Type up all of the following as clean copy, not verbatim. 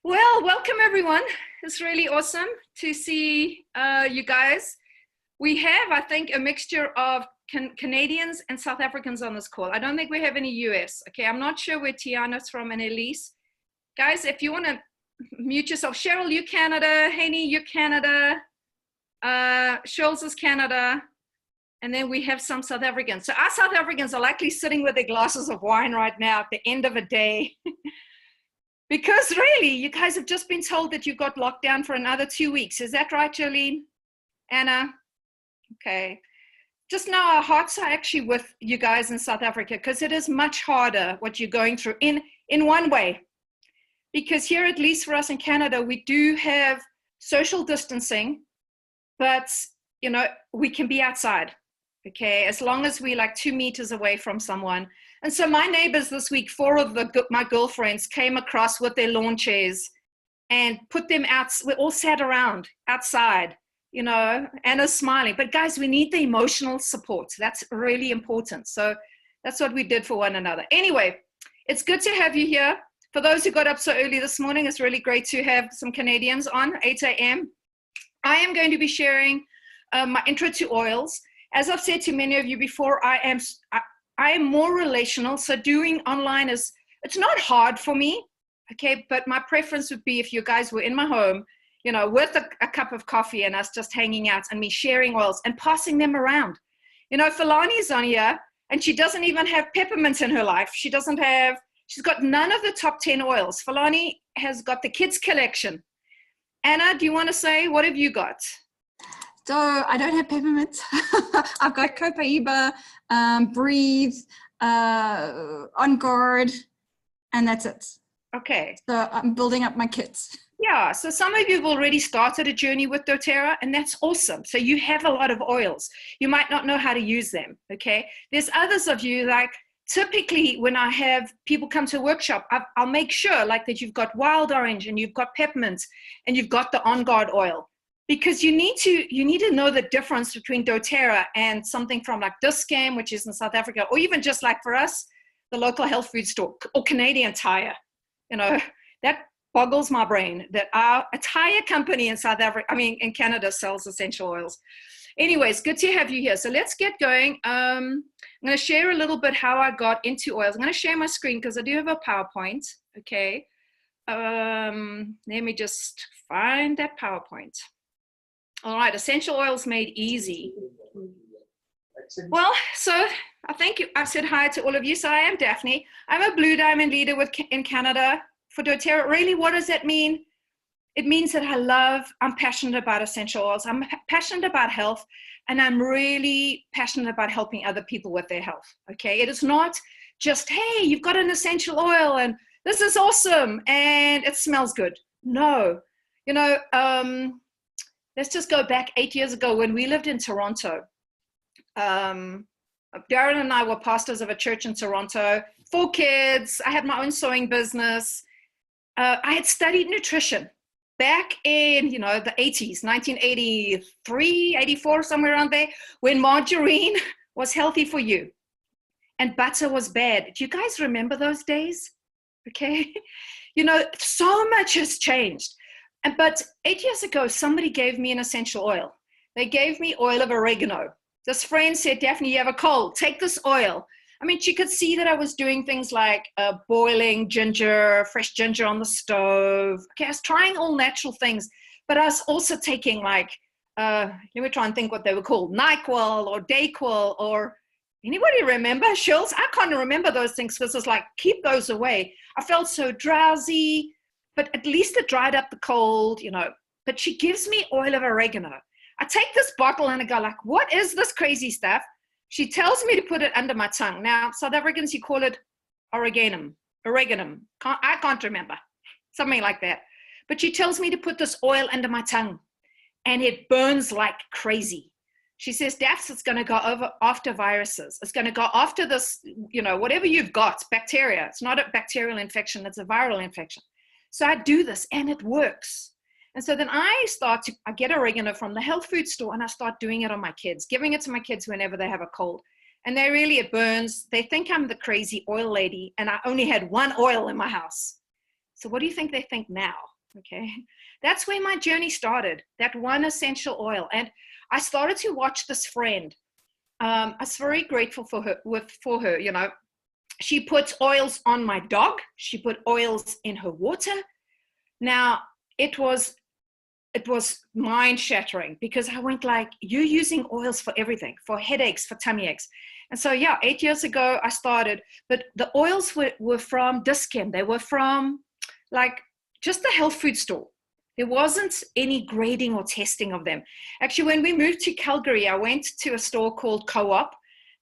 Well, welcome everyone. It's really awesome to see you guys. We have, I think, a mixture of Canadians and South Africans on this call. I don't think we have any US. Okay, I'm not sure where Tiana's from and Elise. Guys, if you want to mute yourself. Cheryl, you Canada. Haney, you Canada. Schultz is Canada. And then we have some South Africans. So our South Africans are likely sitting with their glasses of wine right now at the end of a day. Because really, you guys have just been told that you got locked down for another 2 weeks. Is that right, Jolene? Anna? Okay. Just now, our hearts are actually with you guys in South Africa because it is much harder what you're going through in one way. Because here, at least for us in Canada, we do have social distancing, but, you know, we can be outside, okay, as long as we're like 2 meters away from someone. And so my neighbors this week, four of my girlfriends came across with their lawn chairs and put them out. We all sat around outside, you know, Anna's smiling. But guys, we need the emotional support. That's really important. So that's what we did for one another. Anyway, it's good to have you here. For those who got up so early this morning, it's really great to have some Canadians on 8 a.m. I am going to be sharing my intro to oils. As I've said to many of you before, I am more relational, so doing online it's not hard for me, okay, but my preference would be if you guys were in my home, you know, with a cup of coffee and us just hanging out and me sharing oils and passing them around. You know, Falani's on here, and she doesn't even have peppermint in her life. She's got none of the top 10 oils. Falani has got the kids collection. Anna, do you want to say, what have you got? So I don't have peppermint. I've got Copaiba, Breathe, On Guard, and that's it. Okay. So I'm building up my kits. Yeah, so some of you have already started a journey with doTERRA, and that's awesome. So you have a lot of oils. You might not know how to use them, okay? There's others of you, like typically when I have people come to a workshop, I'll make sure like that you've got wild orange and you've got peppermint and you've got the On Guard oil. Because you need to know the difference between doTERRA and something from like Dis-Chem, which is in South Africa, or even just like for us, the local health food store, or Canadian Tire. You know, that boggles my brain that a tire company in in Canada sells essential oils. Anyways, good to have you here. So let's get going. I'm going to share a little bit how I got into oils. I'm going to share my screen because I do have a PowerPoint. Okay. Let me just find that PowerPoint. All right, essential oils made easy. Well, so I think I've said hi to all of you. So I am Daphne. I'm a Blue Diamond leader in Canada for doTERRA. Really, what does that mean? It means that I'm passionate about essential oils. I'm passionate about health, and I'm really passionate about helping other people with their health, okay? It is not just, hey, you've got an essential oil, and this is awesome, and it smells good. No, you know, let's just go back 8 years ago when we lived in Toronto. Darren and I were pastors of a church in Toronto, 4 kids. I had my own sewing business. I had studied nutrition back in, you know, the 80s, 1983, 84, somewhere around there, when margarine was healthy for you and butter was bad. Do you guys remember those days? Okay. You know, so much has changed. But 8 years ago, somebody gave me an essential oil. They gave me oil of oregano. This friend said, Daphne, you have a cold, take this oil. I mean, she could see that I was doing things like boiling ginger, fresh ginger on the stove. Okay, I was trying all natural things, but I was also taking like, let me try and think what they were called, NyQuil or Dayquil or, anybody remember? Schultz? I can't remember those things because it's like, keep those away. I felt so drowsy. But at least it dried up the cold, you know. But she gives me oil of oregano. I take this bottle and I go like, what is this crazy stuff? She tells me to put it under my tongue. Now, South Africans, you call it oreganum. I can't remember. Something like that. But she tells me to put this oil under my tongue. And it burns like crazy. She says, Daphs, it's going to go over after viruses. It's going to go after this, you know, whatever you've got, bacteria. It's not a bacterial infection. It's a viral infection. So I do this and it works. And so then I get oregano from the health food store and I start doing it on my kids, giving it to my kids whenever they have a cold. And it burns. They think I'm the crazy oil lady and I only had one oil in my house. So what do you think they think now? Okay, that's where my journey started, that one essential oil. And I started to watch this friend. I was very grateful for her, you know. She put oils on my dog. She put oils in her water. Now, it was mind-shattering, because I went like, you're using oils for everything, for headaches, for tummy aches. And so, yeah, 8 years ago, I started. But the oils were from Dischem. They were from, like, just the health food store. There wasn't any grading or testing of them. Actually, when we moved to Calgary, I went to a store called Co-op,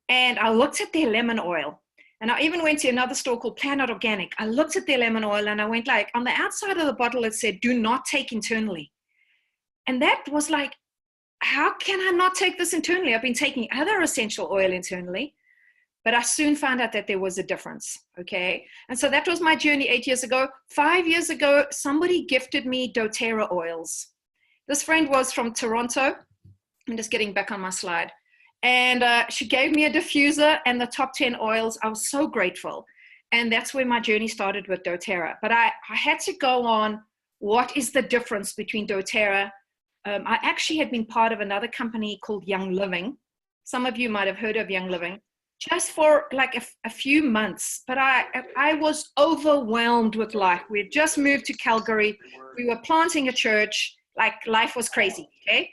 and I looked at their lemon oil. And I even went to another store called Planet Organic. I looked at their lemon oil, and I went like, on the outside of the bottle, it said, do not take internally. And that was like, how can I not take this internally? I've been taking other essential oil internally, but I soon found out that there was a difference, okay? And so that was my journey 8 years ago. 5 years ago, somebody gifted me doTERRA oils. This friend was from Toronto. I'm just getting back on my slide. And she gave me a diffuser and the top 10 oils. I was so grateful. And that's where my journey started with doTERRA. But I had to go on, what is the difference between doTERRA? I actually had been part of another company called Young Living. Some of you might have heard of Young Living, just for like a few months. But I was overwhelmed with life. We had just moved to Calgary. We were planting a church. Like, life was crazy, okay?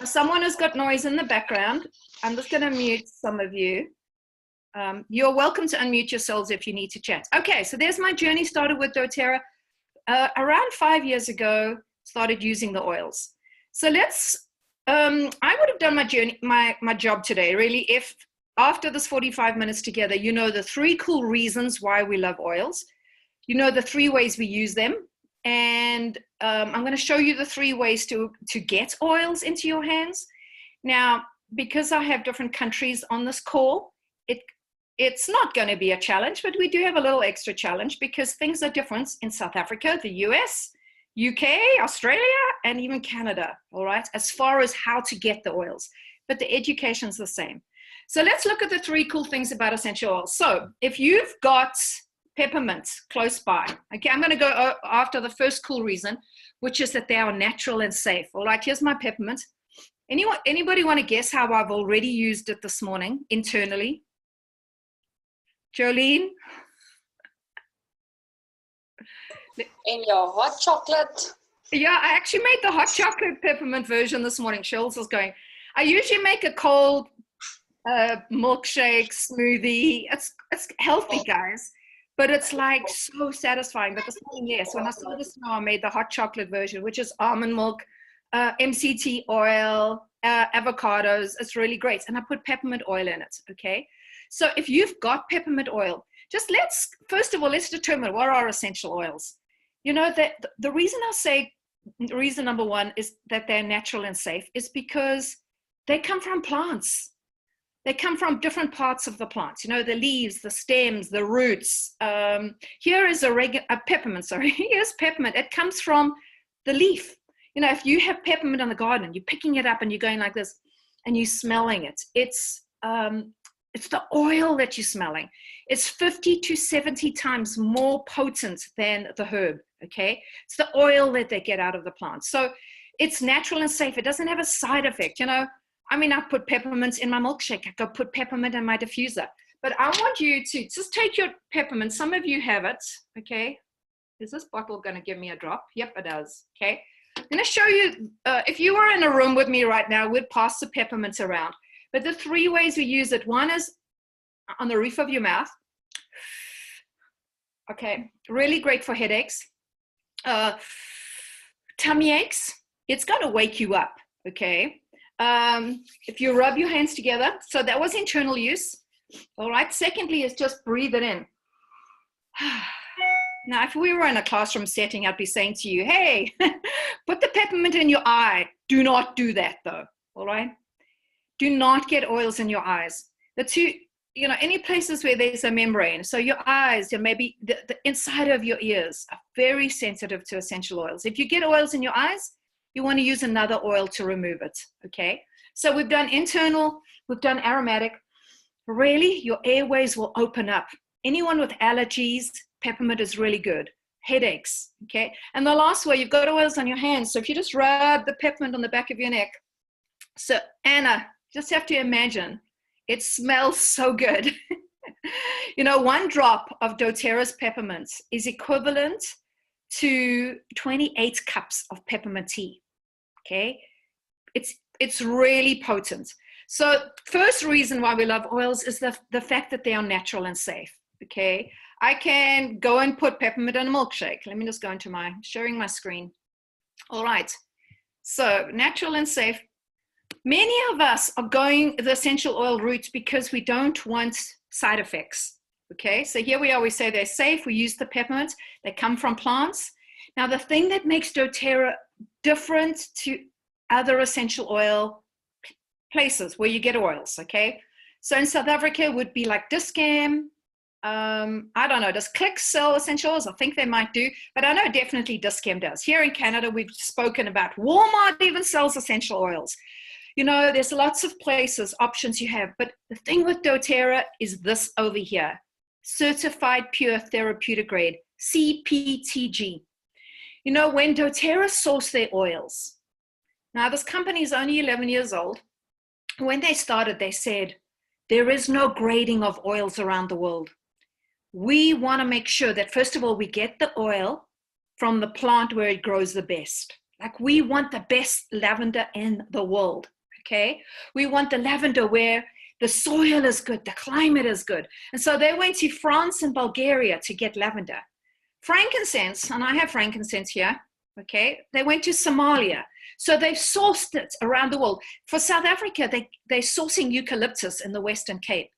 Someone has got noise in the background. I'm just going to mute some of you. You're welcome to unmute yourselves if you need to chat. Okay, so there's my journey. Started with doTERRA. Around 5 years ago, started using the oils. So I would have done my journey, my job today, really, if after this 45 minutes together, you know the 3 cool reasons why we love oils. You know the 3 ways we use them. And I'm going to show you the 3 ways to get oils into your hands. Now, because I have different countries on this call, it's not going to be a challenge, but we do have a little extra challenge because things are different in South Africa, the US, UK, Australia, and even Canada, all right, as far as how to get the oils. But the education's the same. So let's look at the 3 cool things about essential oils. So if you've got peppermint close by, okay, I'm going to go after the first cool reason, which is that they are natural and safe. All right, here's my peppermint. Anybody want to guess how I've already used it this morning internally? Jolene? In your hot chocolate. Yeah, I actually made the hot chocolate peppermint version this morning. Shells was going. I usually make a cold milkshake, smoothie. It's healthy, guys, but it's like so satisfying. But this morning, yes, when I saw the snow, I made the hot chocolate version, which is almond milk, MCT oil, avocados. It's really great. And I put peppermint oil in it, okay? So if you've got peppermint oil, just first of all, let's determine what are essential oils. You know, that the reason I say reason number 1 is that they're natural and safe is because they come from plants. They come from different parts of the plant, you know, the leaves, the stems, the roots. Here is a peppermint, sorry. Here's peppermint. It comes from the leaf. You know, if you have peppermint in the garden, you're picking it up and you're going like this and you're smelling it. It's the oil that you're smelling. It's 50 to 70 times more potent than the herb, okay? It's the oil that they get out of the plant. So it's natural and safe. It doesn't have a side effect, you know. I mean, I put peppermint in my milkshake. I could put peppermint in my diffuser. But I want you to just take your peppermint. Some of you have it, okay? Is this bottle going to give me a drop? Yep, it does, okay? I'm going to show you, if you were in a room with me right now, we'd pass the peppermint around. But the 3 ways we use it, one is on the roof of your mouth. Okay, really great for headaches. Tummy aches, it's going to wake you up, okay? If you rub your hands together, so that was internal use. All right, secondly is just breathe it in. Now, if we were in a classroom setting, I'd be saying to you, hey, put the peppermint in your eye. Do not do that though, all right? Do not get oils in your eyes. The 2, you know, any places where there's a membrane, so your eyes and maybe the inside of your ears are very sensitive to essential oils. If you get oils in your eyes, you want to use another oil to remove it, okay? So we've done internal, we've done aromatic. Really, your airways will open up. Anyone with allergies, peppermint is really good. headaches, okay? And the last way, you've got oils on your hands. So if you just rub the peppermint on the back of your neck. So Anna, just have to imagine, it smells so good. You know, 1 drop of doTERRA's peppermint is equivalent to 28 cups of peppermint tea, okay? It's really potent. So first reason why we love oils is the fact that they are natural and safe, okay? I can go and put peppermint in a milkshake. Let me just go into sharing my screen. All right, so natural and safe. Many of us are going the essential oil route because we don't want side effects, okay? So here we are, we say they're safe, we use the peppermint, they come from plants. Now the thing that makes doTERRA different to other essential oil places where you get oils, okay? So in South Africa it would be like Discam, I don't know, does Click sell essential oils? I think they might do, but I know definitely Discam does. Here in Canada, we've spoken about Walmart even sells essential oils. You know, there's lots of places, options you have, but the thing with doTERRA is this over here, Certified Pure Therapeutic Grade, CPTG. You know, when doTERRA sourced their oils, now this company is only 11 years old. When they started, they said, there is no grading of oils around the world. We want to make sure that, first of all, we get the oil from the plant where it grows the best. Like, we want the best lavender in the world, okay? We want the lavender where the soil is good, the climate is good. And so they went to France and Bulgaria to get lavender. Frankincense, and I have frankincense here, okay? They went to Somalia. So they've sourced it around the world. For South Africa, they're sourcing eucalyptus in the Western Cape.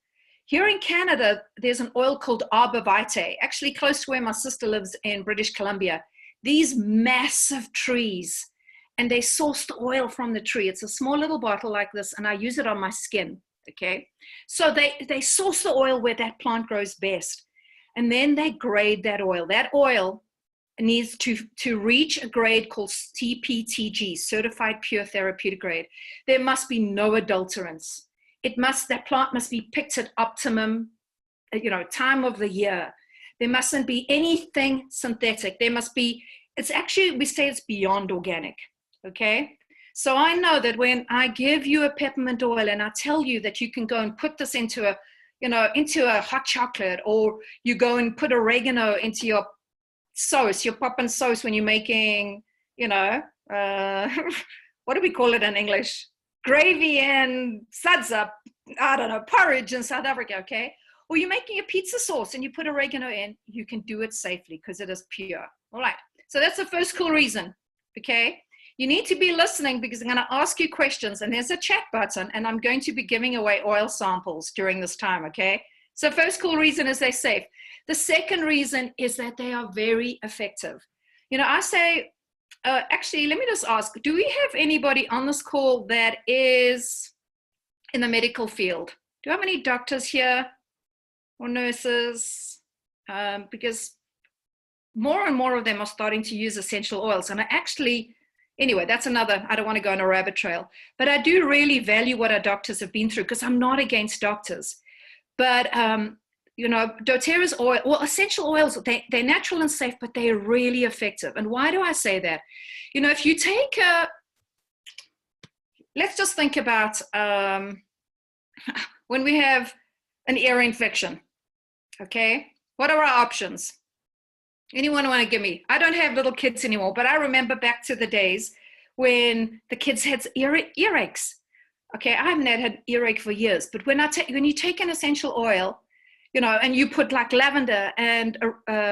Here in Canada, there's an oil called Arbor Vitae, actually close to where my sister lives in British Columbia. These massive trees, and they source the oil from the tree. It's a small little bottle like this, and I use it on my skin, okay? So they source the oil where that plant grows best, and then they grade that oil. That oil needs to reach a grade called CPTG, Certified Pure Therapeutic Grade. There must be no adulterants. That plant must be picked at optimum, time of the year. There mustn't be anything synthetic. There must be, we say it's beyond organic, okay? So I know that when I give you a peppermint oil and I tell you that you can go and put this into a hot chocolate, or you go and put oregano into your sauce, your poppin' sauce when you're making, what do we call it in English? Gravy and sadza, I don't know, porridge in South Africa, okay? Or you're making a pizza sauce and you put oregano in, you can do it safely because it is pure. All right, so that's the first cool reason, okay? You need to be listening because I'm going to ask you questions, and there's a chat button, and I'm going to be giving away oil samples during this time, okay? So first cool reason is they're safe. The second reason is that they are very effective. I say, actually, let me just ask, do we have anybody on this call that is in the medical field? Do you have any doctors here or nurses? Because more and more of them are starting to use essential oils. And anyway, that's another, I don't want to go on a rabbit trail, but I do really value what our doctors have been through because I'm not against doctors. But, doTERRA's oil, essential oils, they're natural and safe, but they're really effective. And why do I say that? If you take let's just think about when we have an ear infection, okay? What are our options? Anyone want to give me? I don't have little kids anymore, but I remember back to the days when the kids had earaches. Okay, I haven't had earache for years, but when you take an essential oil, and you put like lavender and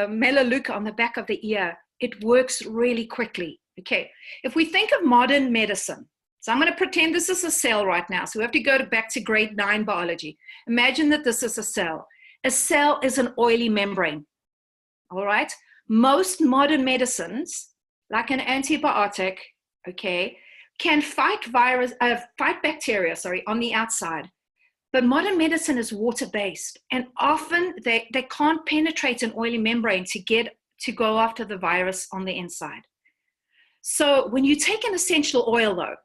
melaleuca on the back of the ear, it works really quickly, okay? If we think of modern medicine, so I'm going to pretend this is a cell right now, so we have to go back to grade 9 biology. Imagine that this is a cell. A cell is an oily membrane, all right? Most modern medicines, like an antibiotic, okay, can fight bacteria, on the outside. But modern medicine is water-based, and often they can't penetrate an oily membrane to go after the virus on the inside. So when you take an essential oil, though,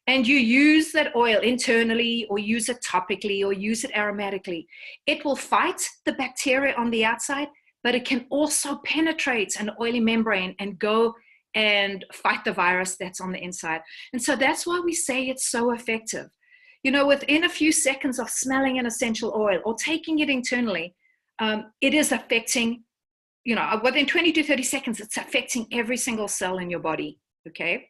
and you use that oil internally, or use it topically, or use it aromatically, it will fight the bacteria on the outside, but it can also penetrate an oily membrane and go and fight the virus that's on the inside. And so that's why we say it's so effective. You know, within a few seconds of smelling an essential oil or taking it internally, it is affecting, you know, within 20 to 30 seconds, it's affecting every single cell in your body, okay?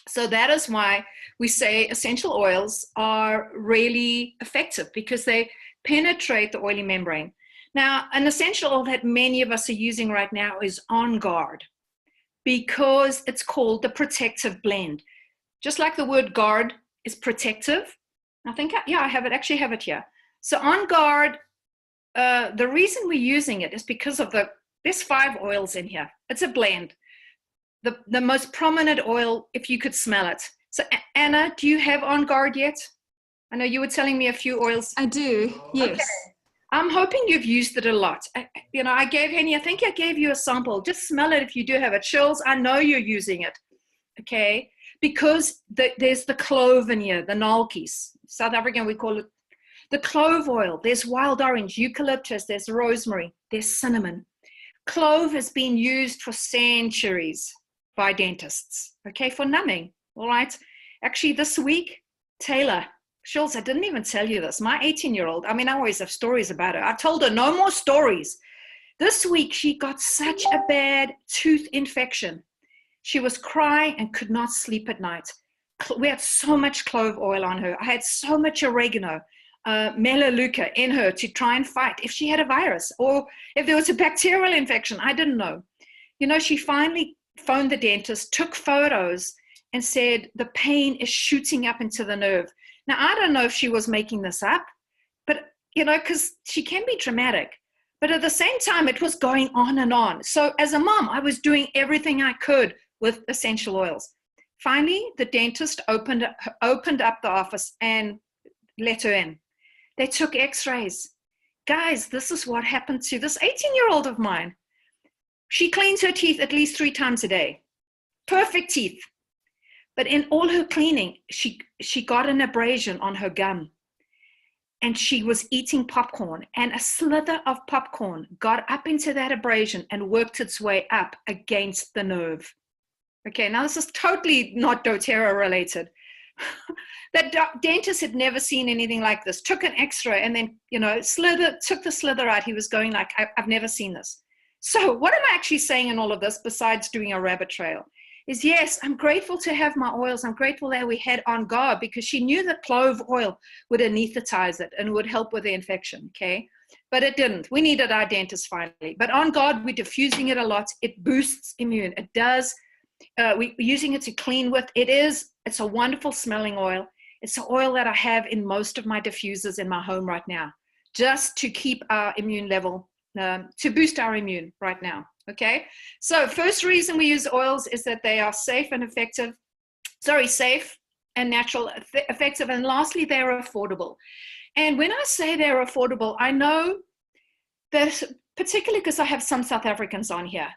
So that is why we say essential oils are really effective, because they penetrate the oily membrane. Now, an essential oil that many of us are using right now is On Guard, because it's called the protective blend. Just like the word guard is protective. I think, yeah, I actually have it here. So On Guard, the reason we're using it is because of there's 5 oils in here. It's a blend. The most prominent oil, if you could smell it. So Anna, do you have On Guard yet? I know you were telling me a few oils. I do, yes. Okay. I'm hoping you've used it a lot. You know, I think I gave you a sample. Just smell it if you do have it. Shirls, I know you're using it, okay? Because there's the clove in here, the nalkies. South African, we call it the clove oil. There's wild orange, eucalyptus, there's rosemary, there's cinnamon. Clove has been used for centuries by dentists, okay, for numbing, all right? Actually, this week, Taylor, Schultz, I didn't even tell you this. My 18-year-old, I mean, I always have stories about her. I told her no more stories. This week, she got such a bad tooth infection. She was crying and could not sleep at night. We had so much clove oil on her. I had so much oregano, melaleuca in her to try and fight if she had a virus or if there was a bacterial infection. I didn't know. You know, she finally phoned the dentist, took photos, and said the pain is shooting up into the nerve. Now, I don't know if she was making this up, but, you know, because she can be dramatic. But at the same time, it was going on and on. So as a mom, I was doing everything I could with essential oils. Finally, the dentist opened up the office and let her in. They took x-rays. Guys, this is what happened to this 18-year-old of mine. She cleans her teeth at least 3 times a day. Perfect teeth. But in all her cleaning, she got an abrasion on her gum. And she was eating popcorn. And a slither of popcorn got up into that abrasion and worked its way up against the nerve. Okay, now this is totally not doTERRA related. That dentist had never seen anything like this. Took an x-ray and then, you know, took the slither out. He was going like, I've never seen this. So what am I actually saying in all of this besides doing a rabbit trail? Is yes, I'm grateful to have my oils. I'm grateful that we had On Guard because she knew that clove oil would anesthetize it and would help with the infection, okay? But it didn't. We needed our dentist finally. But On Guard, we're diffusing it a lot. It boosts immune. It does. We're using it to clean with. It's a wonderful smelling oil. It's the oil that I have in most of my diffusers in my home right now, just to keep our immune level, to boost our immune right now. Okay, so first reason we use oils is that they are safe and natural, effective, and lastly, they're affordable. And when I say they're affordable, I know that particularly because I have some South Africans on here.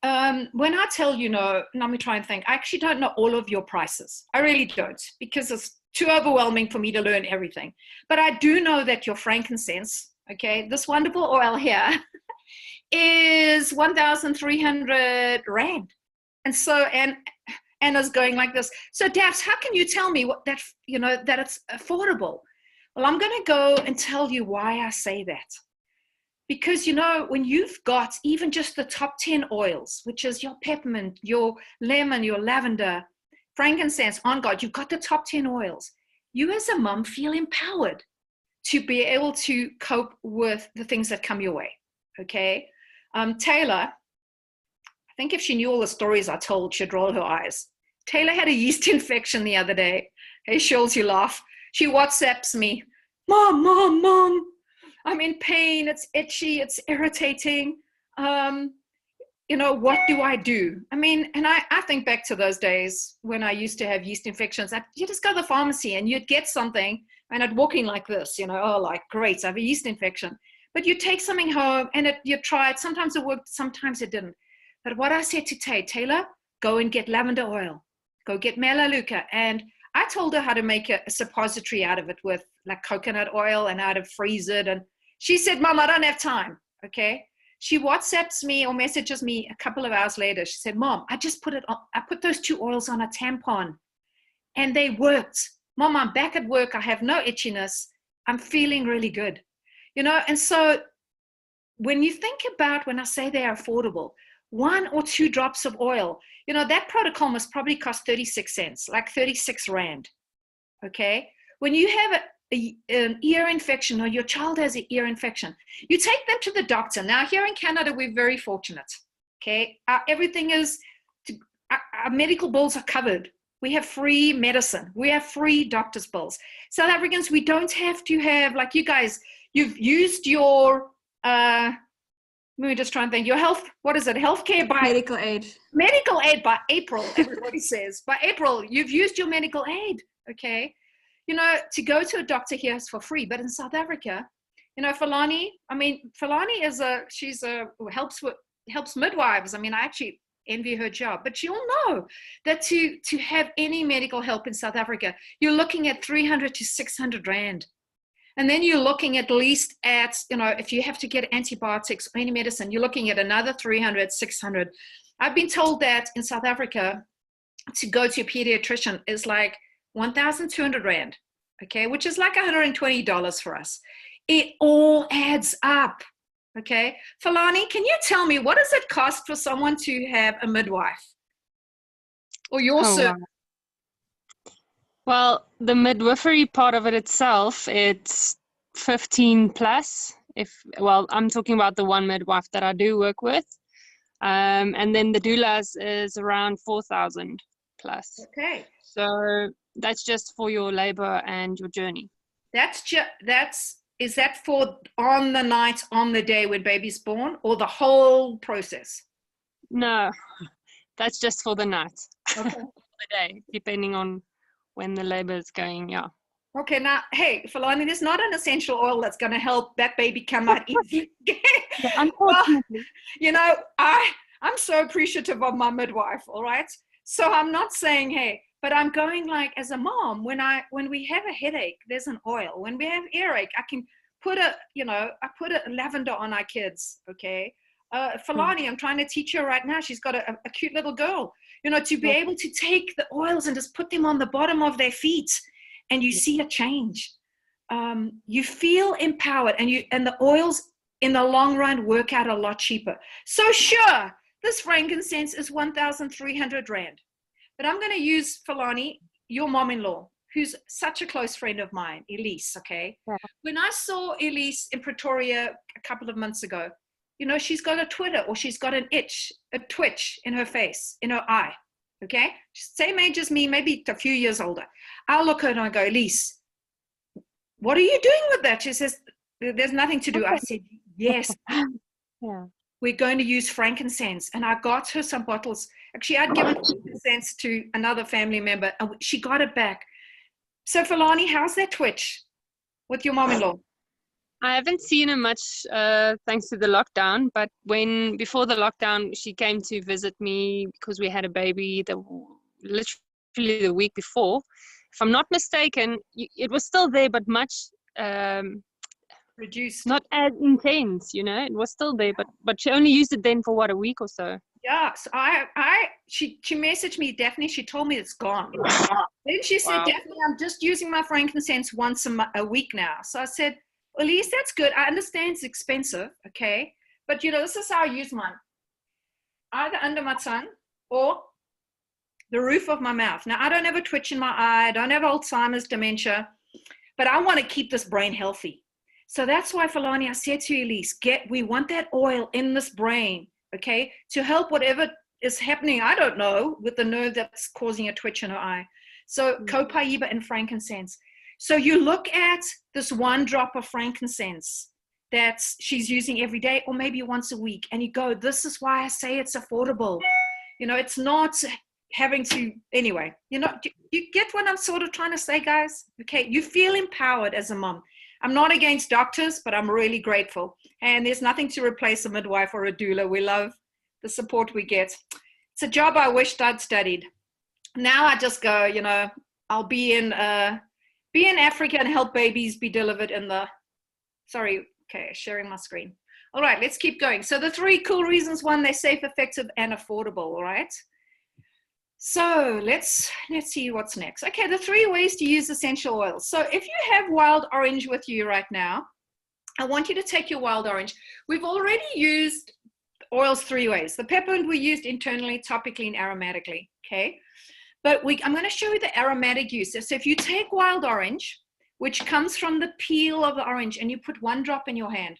When I tell you, let me try and think, I actually don't know all of your prices. I really don't, because it's too overwhelming for me to learn everything. But I do know that your frankincense, okay, this wonderful oil here, is 1,300 Rand. And so, and Anna's going like this. So Daphs, how can you tell me that it's affordable? Well, I'm going to go and tell you why I say that. Because, when you've got even just the top 10 oils, which is your peppermint, your lemon, your lavender, frankincense, On Guard, you've got the top 10 oils. You as a mom feel empowered to be able to cope with the things that come your way. Okay. Taylor, I think if she knew all the stories I told, she'd roll her eyes. Taylor had a yeast infection the other day. Hey, Schultz, you laugh. She WhatsApps me, Mom, I'm in pain. It's itchy. It's irritating. What do I do? I mean, and I think back to those days when I used to have yeast infections. You just go to the pharmacy and you'd get something and I'd walk in like this, great, I have a yeast infection. But you take something home and you try it. Sometimes it worked, sometimes it didn't. But what I said to Taylor, go and get lavender oil. Go get melaleuca. And I told her how to make a suppository out of it with like coconut oil and how to freeze it. And she said, Mom, I don't have time. Okay. She WhatsApps me or messages me a couple of hours later. She said, Mom, I just put it on, I put those 2 oils on a tampon and they worked. Mom, I'm back at work. I have no itchiness. I'm feeling really good. You know, and so when you think about, when I say they are affordable, 1 or 2 drops of oil, you know, that protocol must probably cost 36 cents, like 36 Rand. Okay. When you have an ear infection or your child has an ear infection, you take them to the doctor. Now, here in Canada, we're very fortunate. Okay. Everything is, our medical bills are covered. We have free medicine. We have free doctor's bills. South Africans, we don't have to have, like you guys, you've used your, let me just try and think, your health, what is it? Healthcare by Medical aid. Medical aid by April, everybody says. By April, you've used your medical aid, okay? You know, to go to a doctor here is for free, but in South Africa, you know, Falani is helps midwives. I mean, I actually envy her job, but you'll know that to have any medical help in South Africa, you're looking at 300 to 600 Rand. And then you're looking at least at, you know, if you have to get antibiotics or any medicine, you're looking at another 300, 600. I've been told that in South Africa, to go to a pediatrician is like 1,200 Rand, okay, which is like $120 for us. It all adds up, okay? Falani, can you tell me, what does it cost for someone to have a midwife? Or your service? Wow. Well, the midwifery part of it itself, it's 15 plus. Well, I'm talking about the one midwife that I do work with. And then the doulas is around 4,000 plus. Okay. So that's just for your labor and your journey. Is that for on the night, on the day when baby's born, or the whole process? No, that's just for the night. Okay. For the day, depending on when the labor is going, yeah. Okay, now, hey, Falani, there's not an essential oil that's going to help that baby come out easy. Yeah, unfortunately. Well, you know, I'm so appreciative of my midwife, all right? So I'm not saying, hey, but I'm going like, as a mom, when we have a headache, there's an oil. When we have earache, I can put I put a lavender on our kids, okay? Falani, I'm trying to teach her right now. She's got a cute little girl, you know, to be able to take the oils and just put them on the bottom of their feet, and you see a change. You feel empowered, and the oils in the long run work out a lot cheaper. So sure, this frankincense is 1,300 Rand, but I'm going to use, Falani, your mom-in-law, who's such a close friend of mine, Elise, okay? Yeah. When I saw Elise in Pretoria a couple of months ago, you know, she's got a Twitter, or she's got a twitch in her face, in her eye, okay? Same age as me, maybe a few years older. I'll look at her and I go, Elise, what are you doing with that? She says, there's nothing to do. I said, yes. Yeah. We're going to use frankincense. And I got her some bottles. Actually, I'd given frankincense to another family member, and she got it back. So, Falani, how's that twitch with your mom-in-law? I haven't seen her much thanks to the lockdown, but before the lockdown, she came to visit me because we had a baby literally the week before. If I'm not mistaken, it was still there, but much reduced. Not as intense, you know. It was still there, but she only used it then for what, a week or so. Yeah, so she messaged me, Daphne. She told me it's gone. Then she said, wow, Daphne, I'm just using my frankincense once a week now. So I said, well, at least that's good. I understand it's expensive, okay? But, you know, this is how I use mine. Either under my tongue or the roof of my mouth. Now, I don't have a twitch in my eye. I don't have Alzheimer's, dementia. But I want to keep this brain healthy. So that's why, Falani, I said to Elise, we want that oil in this brain, okay, to help whatever is happening, I don't know, with the nerve that's causing a twitch in her eye. So copaiba and frankincense. So you look at this 1 drop of frankincense that she's using every day, or maybe once a week, and you go, this is why I say it's affordable. You know, it's not having to, anyway, you know, you get what I'm sort of trying to say, guys? Okay, you feel empowered as a mom. I'm not against doctors, but I'm really grateful. And there's nothing to replace a midwife or a doula. We love the support we get. It's a job I wished I'd studied. Now I just go, you know, I'll be in Africa and help babies be delivered in the, sorry, okay, sharing my screen. All right, let's keep going. So the 3 cool reasons: 1, they're safe, effective, and affordable. All right. So let's see what's next. Okay, the 3 ways to use essential oils. So if you have wild orange with you right now, I want you to take your wild orange. We've already used oils 3 ways. The peppermint we used internally, topically, and aromatically. Okay, but I'm going to show you the aromatic use. So if you take wild orange, which comes from the peel of the orange, and you put 1 drop in your hand.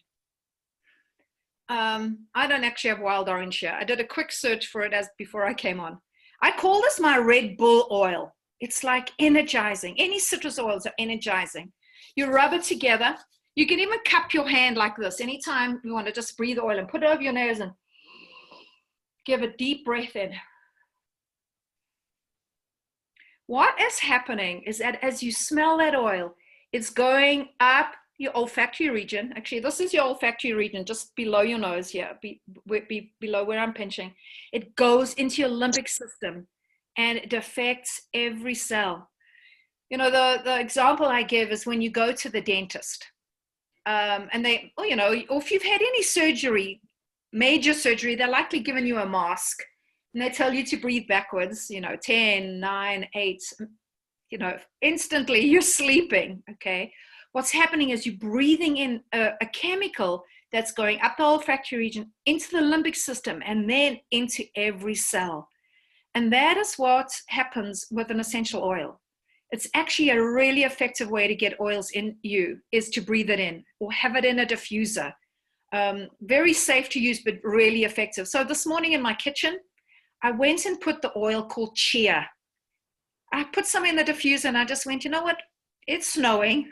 I don't actually have wild orange here. I did a quick search for it before I came on. I call this my Red Bull oil. It's like energizing. Any citrus oils are energizing. You rub it together. You can even cup your hand like this. Anytime you want to just breathe oil and put it over your nose and give a deep breath in. What is happening is that as you smell that oil, it's going up your olfactory region. Actually, this is your olfactory region, just below your nose here, below where I'm pinching. It goes into your limbic system and it affects every cell. You know, the example I give is when you go to the dentist and they, you know, or if you've had any surgery, major surgery, they're likely giving you a mask and they tell you to breathe backwards, you know, 10, 9, 8, you know, instantly you're sleeping, okay? What's happening is you're breathing in a chemical that's going up the olfactory region into the limbic system and then into every cell. And that is what happens with an essential oil. It's actually a really effective way to get oils in you is to breathe it in or have it in a diffuser. Very safe to use, but really effective. So this morning in my kitchen, I went and put the oil called chia. I put some in the diffuser and I just went, you know what? It's snowing.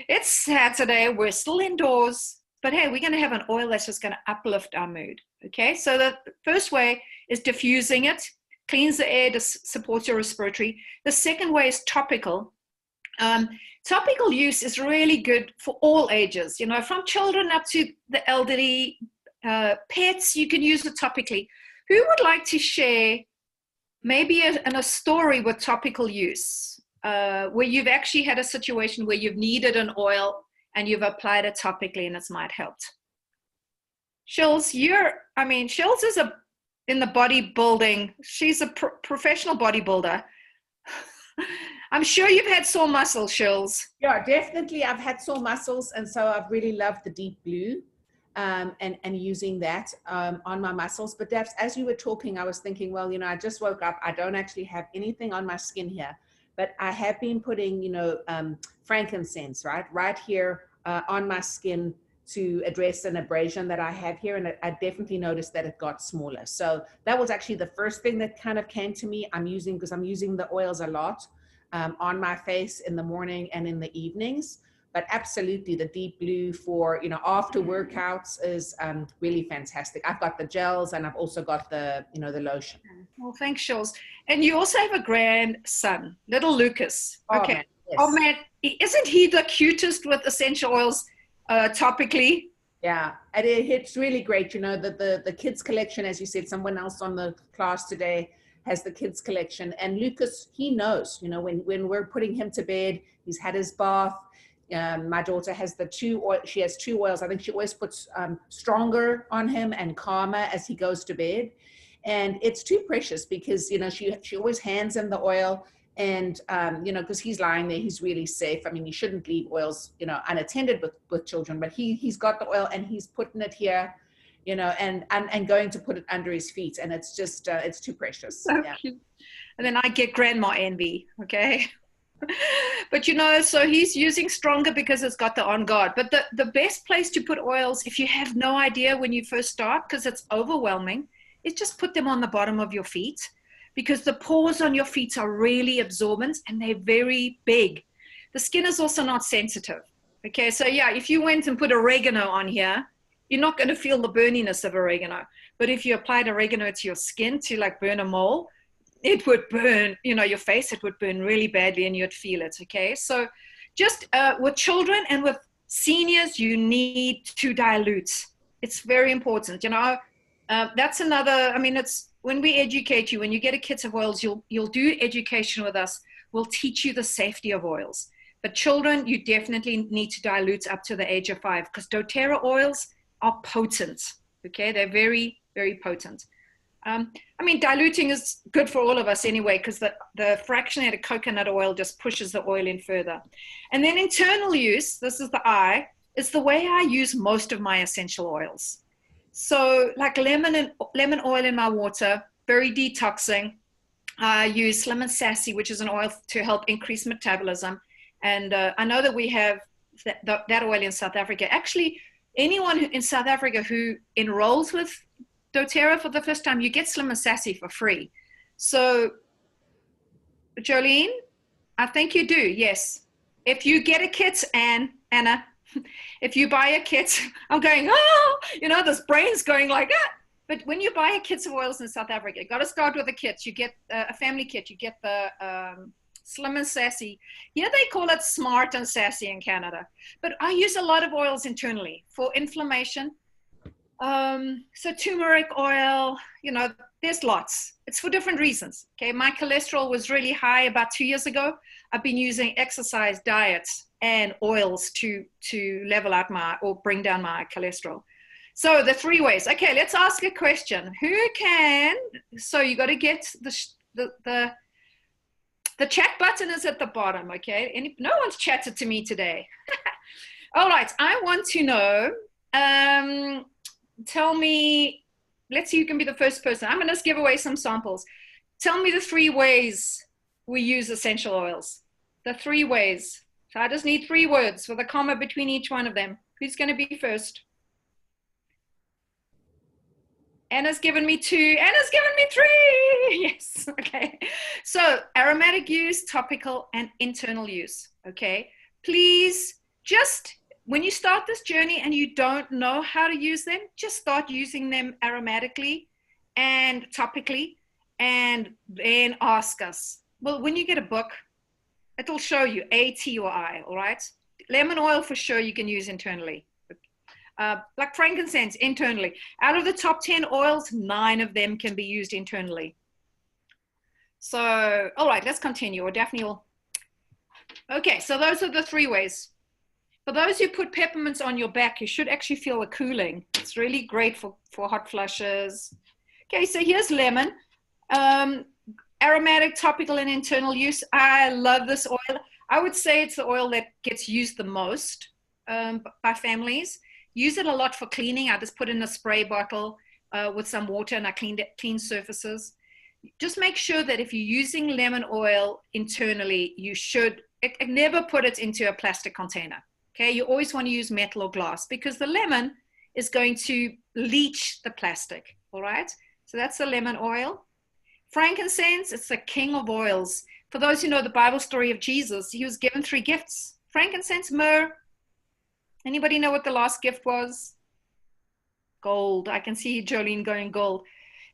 It's Saturday, we're still indoors, but hey, we're going to have an oil that's just going to uplift our mood. Okay, so the first way is diffusing it, cleans the air to support your respiratory. The second way is topical. Topical use is really good for all ages, you know, from children up to the elderly. Pets, you can use it topically. Who would like to share maybe a story with topical use? Where you've actually had a situation where you've needed an oil and you've applied it topically and it's might helped. Shills, Shills is in the bodybuilding. She's a professional bodybuilder. I'm sure you've had sore muscles, Shills. Yeah, definitely. I've had sore muscles, and so I've really loved the deep blue and using that on my muscles. But that's, as you were talking, I was thinking, well, you know, I just woke up. I don't actually have anything on my skin here. But I have been putting, you know, frankincense, right here on my skin to address an abrasion that I have here. And I definitely noticed that it got smaller. So that was actually the first thing that kind of came to me. Because I'm using the oils a lot on my face in the morning and in the evenings. But absolutely, the deep blue for, you know, after workouts is really fantastic. I've got the gels and I've also got the, you know, the lotion. Well, thanks, Shills. And you also have a grandson, little Lucas. Okay. Man, yes. Oh man, isn't he the cutest with essential oils topically? Yeah, and it's really great. You know, the kids collection, as you said, someone else on the class today has the kids collection. And Lucas, he knows, you know, when we're putting him to bed, he's had his bath. My daughter has she has 2 oils. I think she always puts Stronger on him and Calmer as he goes to bed. And it's too precious because, you know, she always hands him the oil and, you know, because he's lying there, he's really safe. I mean, you shouldn't leave oils, you know, unattended with children, but he's got the oil and he's putting it here, you know, and going to put it under his feet. And it's just, it's too precious. So yeah. cute. And then I get grandma envy, okay? But you know, so he's using Stronger because it's got the On Guard. But the best place to put oils, if you have no idea when you first start, because it's overwhelming, is just put them on the bottom of your feet, because the pores on your feet are really absorbent and they're very big. The skin is also not sensitive. Okay, so yeah, if you went and put oregano on here, you're not going to feel the burniness of oregano. But if you applied oregano to your skin to like burn a mole, it would burn, you know, your face, it would burn really badly and you'd feel it, okay? So just with children and with seniors, you need to dilute. It's very important, you know. That's another, I mean, it's when we educate you, when you get a kit of oils, you'll do education with us. We'll teach you the safety of oils. But children, you definitely need to dilute up to the age of 5 because doTERRA oils are potent. Okay, they're very, very potent. I mean, diluting is good for all of us anyway, because the fractionated coconut oil just pushes the oil in further. And then internal use, this is the I, is the way I use most of my essential oils. So like lemon oil in my water, very detoxing. I use Slim and Sassy, which is an oil to help increase metabolism. And I know that we have that oil in South Africa. Actually, anyone in South Africa who enrolls with doTERRA for the first time, you get Slim and Sassy for free. So, Jolene, I think you do, yes. If you get a kit, Anna, if you buy a kit, I'm going, oh, you know, this brain's going like that. But when you buy a kit of oils in South Africa, you got to start with a kit. You get a family kit. You get the Slim and Sassy. Here they call it Smart and Sassy in Canada. But I use a lot of oils internally for inflammation. So turmeric oil, you know, there's lots. It's for different reasons. Okay, my cholesterol was really high about 2 years ago. I've been using exercise, diets, and oils to level out or bring down my cholesterol. So the 3 ways. Okay, let's ask a question. Who can? So you got to get the chat button is at the bottom. Okay, and no one's chatted to me today. All right, I want to know. Tell me, let's see who can be the first person. I'm going to give away some samples. Tell me the 3 ways we use essential oils. The 3 ways. So I just need 3 words with a comma between each one of them. Who's going to be first? Anna's given me 2. Anna's given me 3. Yes. Okay. So aromatic use, topical, and internal use. Okay. Please just, when you start this journey and you don't know how to use them, just start using them aromatically and topically, and then ask us. Well, when you get a book, it'll show you A, T, or I, all right? Lemon oil for sure you can use internally. Like frankincense, internally. Out of the top 10 oils, 9 of them can be used internally. So, all right, let's continue. Or Daphne will. Okay, so those are the 3 ways. For those who put peppermints on your back, you should actually feel a cooling. It's really great for hot flushes. Okay, so here's lemon. Aromatic, topical, and internal use. I love this oil. I would say it's the oil that gets used the most by families. Use it a lot for cleaning. I just put in a spray bottle with some water and I clean surfaces. Just make sure that if you're using lemon oil internally, you should never put it into a plastic container. Okay, you always want to use metal or glass because the lemon is going to leach the plastic, all right? So that's the lemon oil. Frankincense, it's the king of oils. For those who know the Bible story of Jesus, he was given 3 gifts: frankincense, myrrh. Anybody know what the last gift was? Gold. I can see Jolene going gold.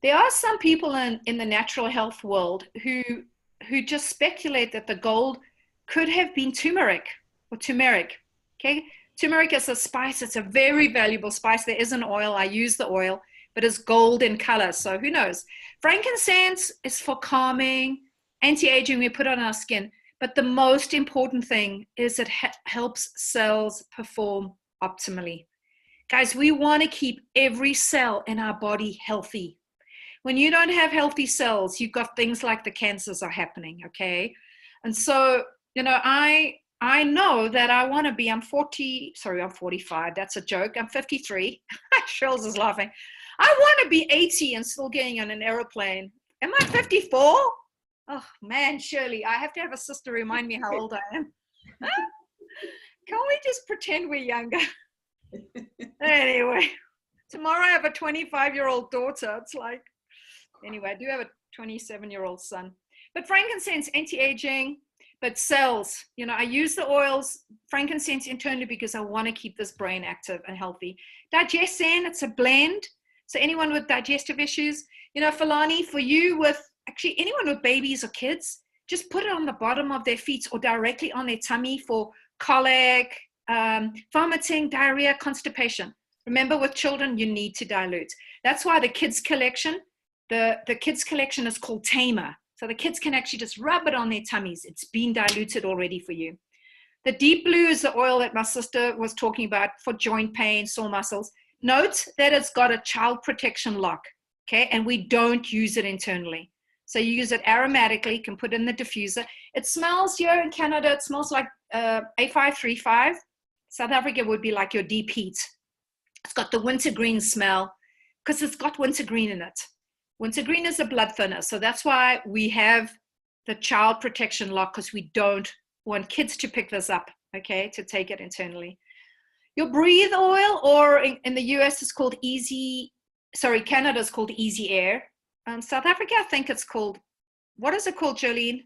There are some people in the natural health world who just speculate that the gold could have been turmeric or turmeric. Okay, turmeric is a spice. It's a very valuable spice. There is an oil. I use the oil, but it's gold in color. So who knows? Frankincense is for calming, anti-aging. We put on our skin. But the most important thing is it helps cells perform optimally. Guys, we want to keep every cell in our body healthy. When you don't have healthy cells, you've got things like the cancers are happening, okay? And so, you know, I know that I want to be, I'm 45. That's a joke. I'm 53. Shirls is laughing. I want to be 80 and still getting on an airplane. Am I 54? Oh, man, Shirley, I have to have a sister remind me how old I am. Can't we just pretend we're younger? Anyway, tomorrow I have a 25-year-old daughter. It's like, anyway, I do have a 27-year-old son. But frankincense, anti-aging, but cells, you know, I use the oils, frankincense internally because I want to keep this brain active and healthy. Digestin, it's a blend. So anyone with digestive issues, you know, Falani, for you with, actually anyone with babies or kids, just put it on the bottom of their feet or directly on their tummy for colic, vomiting, diarrhea, constipation. Remember, with children, you need to dilute. That's why the kids collection, the kids collection is called Tamer. So the kids can actually just rub it on their tummies. It's been diluted already for you. The deep blue is the oil that my sister was talking about for joint pain, sore muscles. Note that it's got a child protection lock, okay? And we don't use it internally. So you use it aromatically, you can put it in the diffuser. It smells here in Canada, it smells like A535. South Africa would be like your deep heat. It's got the wintergreen smell because it's got wintergreen in it. Wintergreen is a blood thinner. So that's why we have the child protection lock, because we don't want kids to pick this up, okay, to take it internally. Your breathe oil, or in the US it's called Canada is called Easy Air. South Africa, I think it's called, what is it called, Jolene?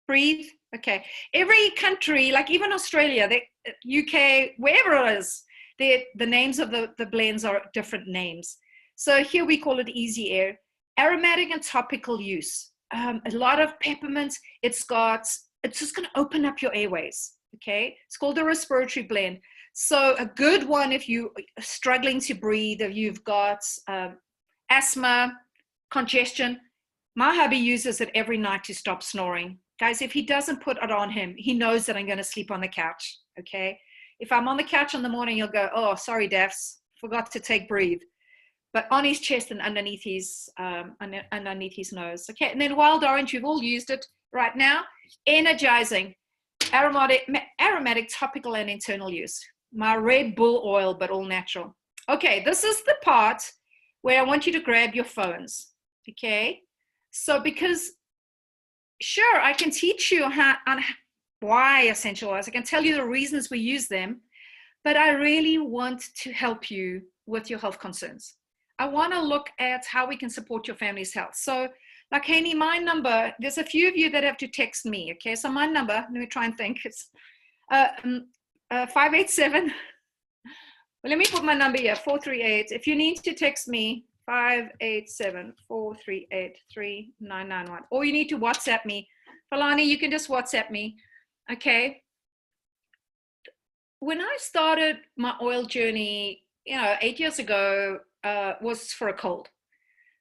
Breathe? Okay. Every country, like even Australia, UK, wherever it is, the names of the blends are different names. So here we call it Easy Air. Aromatic and topical use. A lot of peppermint. It's just going to open up your airways. Okay. It's called a respiratory blend. So a good one if you are struggling to breathe, if you've got asthma, congestion. My hubby uses it every night to stop snoring. Guys, if he doesn't put it on him, he knows that I'm going to sleep on the couch, okay? If I'm on the couch in the morning, he'll go, oh, sorry, Daphs, forgot to take breathe. But on his chest and underneath his nose, okay? And then wild orange, you've all used it right now. Energizing, aromatic, topical, and internal use. My Red Bull oil, but all natural. Okay, this is the part where I want you to grab your phones, okay? So because, sure, I can teach you why essential oils. I can tell you the reasons we use them, but I really want to help you with your health concerns. I want to look at how we can support your family's health. So, like Haney, my number, there's a few of you that have to text me, okay? So my number, let me try and think, it's 587. Well, let me put my number here, 438. If you need to text me, 587-438-3991. Or you need to WhatsApp me. Falani, you can just WhatsApp me. Okay. When I started my oil journey, 8 years ago, was for a cold.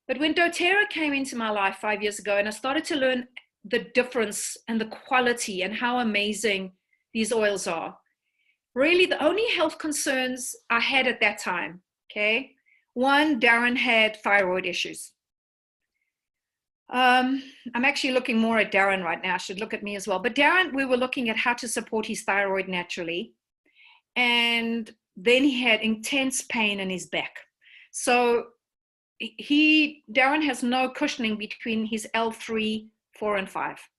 But when doTERRA came into my life 5 years ago, and I started to learn the difference and the quality and how amazing these oils are, really the only health concerns I had at that time, okay? One, Darren had thyroid issues. I'm actually looking more at Darren right now. I should look at me as well. But Darren, we were looking at how to support his thyroid naturally. And then he had intense pain in his back. So Darren has no cushioning between his L3, 4, and 5.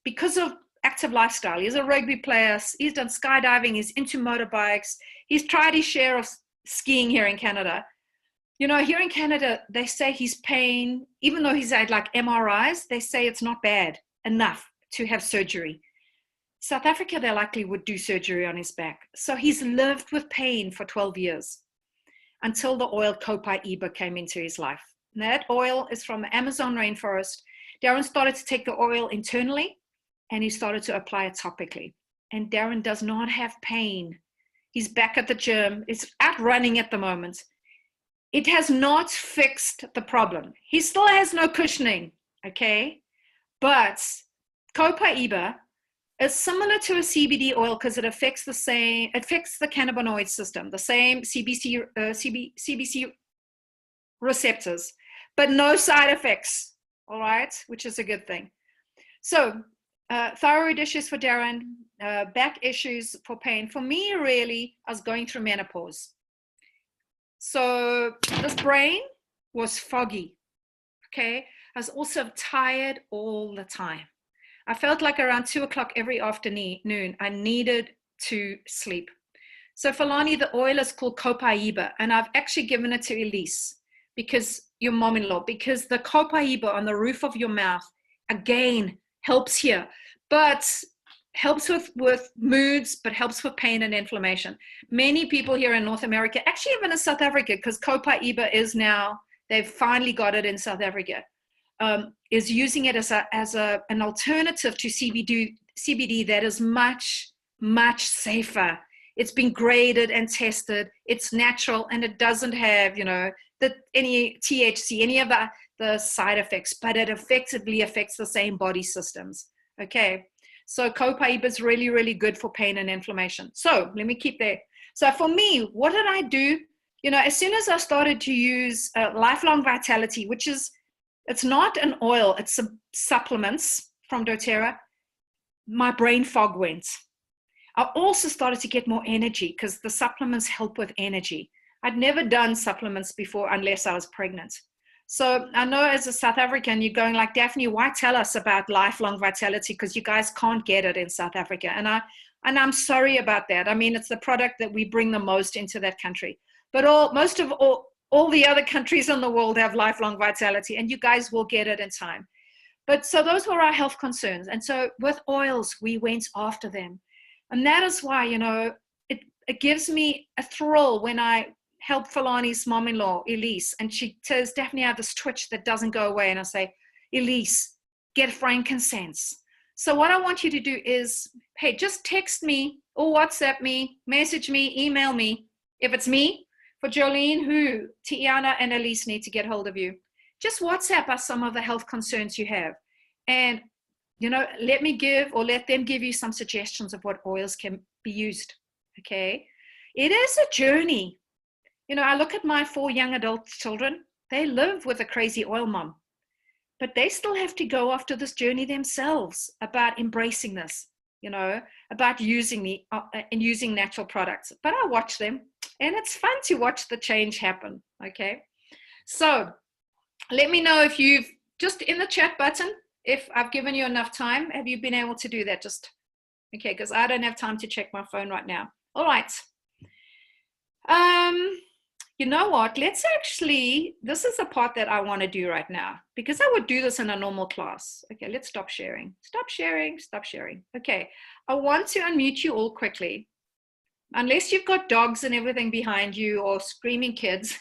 Because of active lifestyle. He's a rugby player. He's done skydiving. He's into motorbikes. He's tried his share of skiing here in Canada. Here in Canada, they say his pain, even though he's had like MRIs, they say it's not bad enough to have surgery. South Africa, they likely would do surgery on his back. So he's lived with pain for 12 years until the oil Copaiba came into his life. And that oil is from the Amazon rainforest. Darren started to take the oil internally, and he started to apply it topically. And Darren does not have pain. He's back at the gym. He's out running at the moment. It has not fixed the problem. He still has no cushioning, okay? But Copaiba is similar to a CBD oil because it affects the cannabinoid system, the same CBC receptors, but no side effects, all right? Which is a good thing. So, thyroid issues for Darren, back issues for pain. For me, really, I was going through menopause. So this brain was foggy, okay? I was also tired all the time. I felt like around 2 o'clock every afternoon, I needed to sleep. So Falani, the oil is called Copaiba, and I've actually given it to Elise, because your mom-in-law, because the Copaiba on the roof of your mouth, again, helps here, but helps with moods, but helps with pain and inflammation. Many people here in North America, actually even in South Africa, because Copaiba is now, they've finally got it in South Africa, is using it as an alternative to CBD that is much, much safer. It's been graded and tested. It's natural, and it doesn't have, any THC, any of the side effects, but it effectively affects the same body systems. Okay. So Copaiba is really, really good for pain and inflammation. So let me keep there. So for me, what did I do you know, as soon as I started to use Lifelong Vitality, which is, it's not an oil, it's supplements from doTERRA, my brain fog went. I also started to get more energy because the supplements help with energy. I'd never done supplements before unless I was pregnant. So I know as a South African, you're going like, Daphne, why tell us about Lifelong Vitality? Because you guys can't get it in South Africa. And I'm sorry about that. I mean, it's the product that we bring the most into that country. But most of all the other countries in the world have Lifelong Vitality, and you guys will get it in time. But so those were our health concerns. And so with oils, we went after them. And that is why, you know, it gives me a thrill when I help Falani's mom-in-law, Elise, and she says, Daphne, I have this twitch that doesn't go away. And I say, Elise, get frankincense. So what I want you to do is, hey, just text me or WhatsApp me, message me, email me. If it's me, for Jolene, who Tiana and Elise need to get hold of you, just WhatsApp us some of the health concerns you have. And, you know, let them give you some suggestions of what oils can be used, okay? It is a journey. You know, I look at my 4 young adult children, they live with a crazy oil mom, but they still have to go after this journey themselves about embracing this, you know, about using using natural products. But I watch them, and it's fun to watch the change happen, okay? So let me know if you've, just in the chat button, if I've given you enough time. Have you been able to do that? Just, okay, because I don't have time to check my phone right now. All right. You know what? Let's actually, this is the part that I want to do right now, because I would do this in a normal class. Okay, let's stop sharing. Stop sharing, stop sharing. Okay, I want to unmute you all quickly. Unless you've got dogs and everything behind you or screaming kids,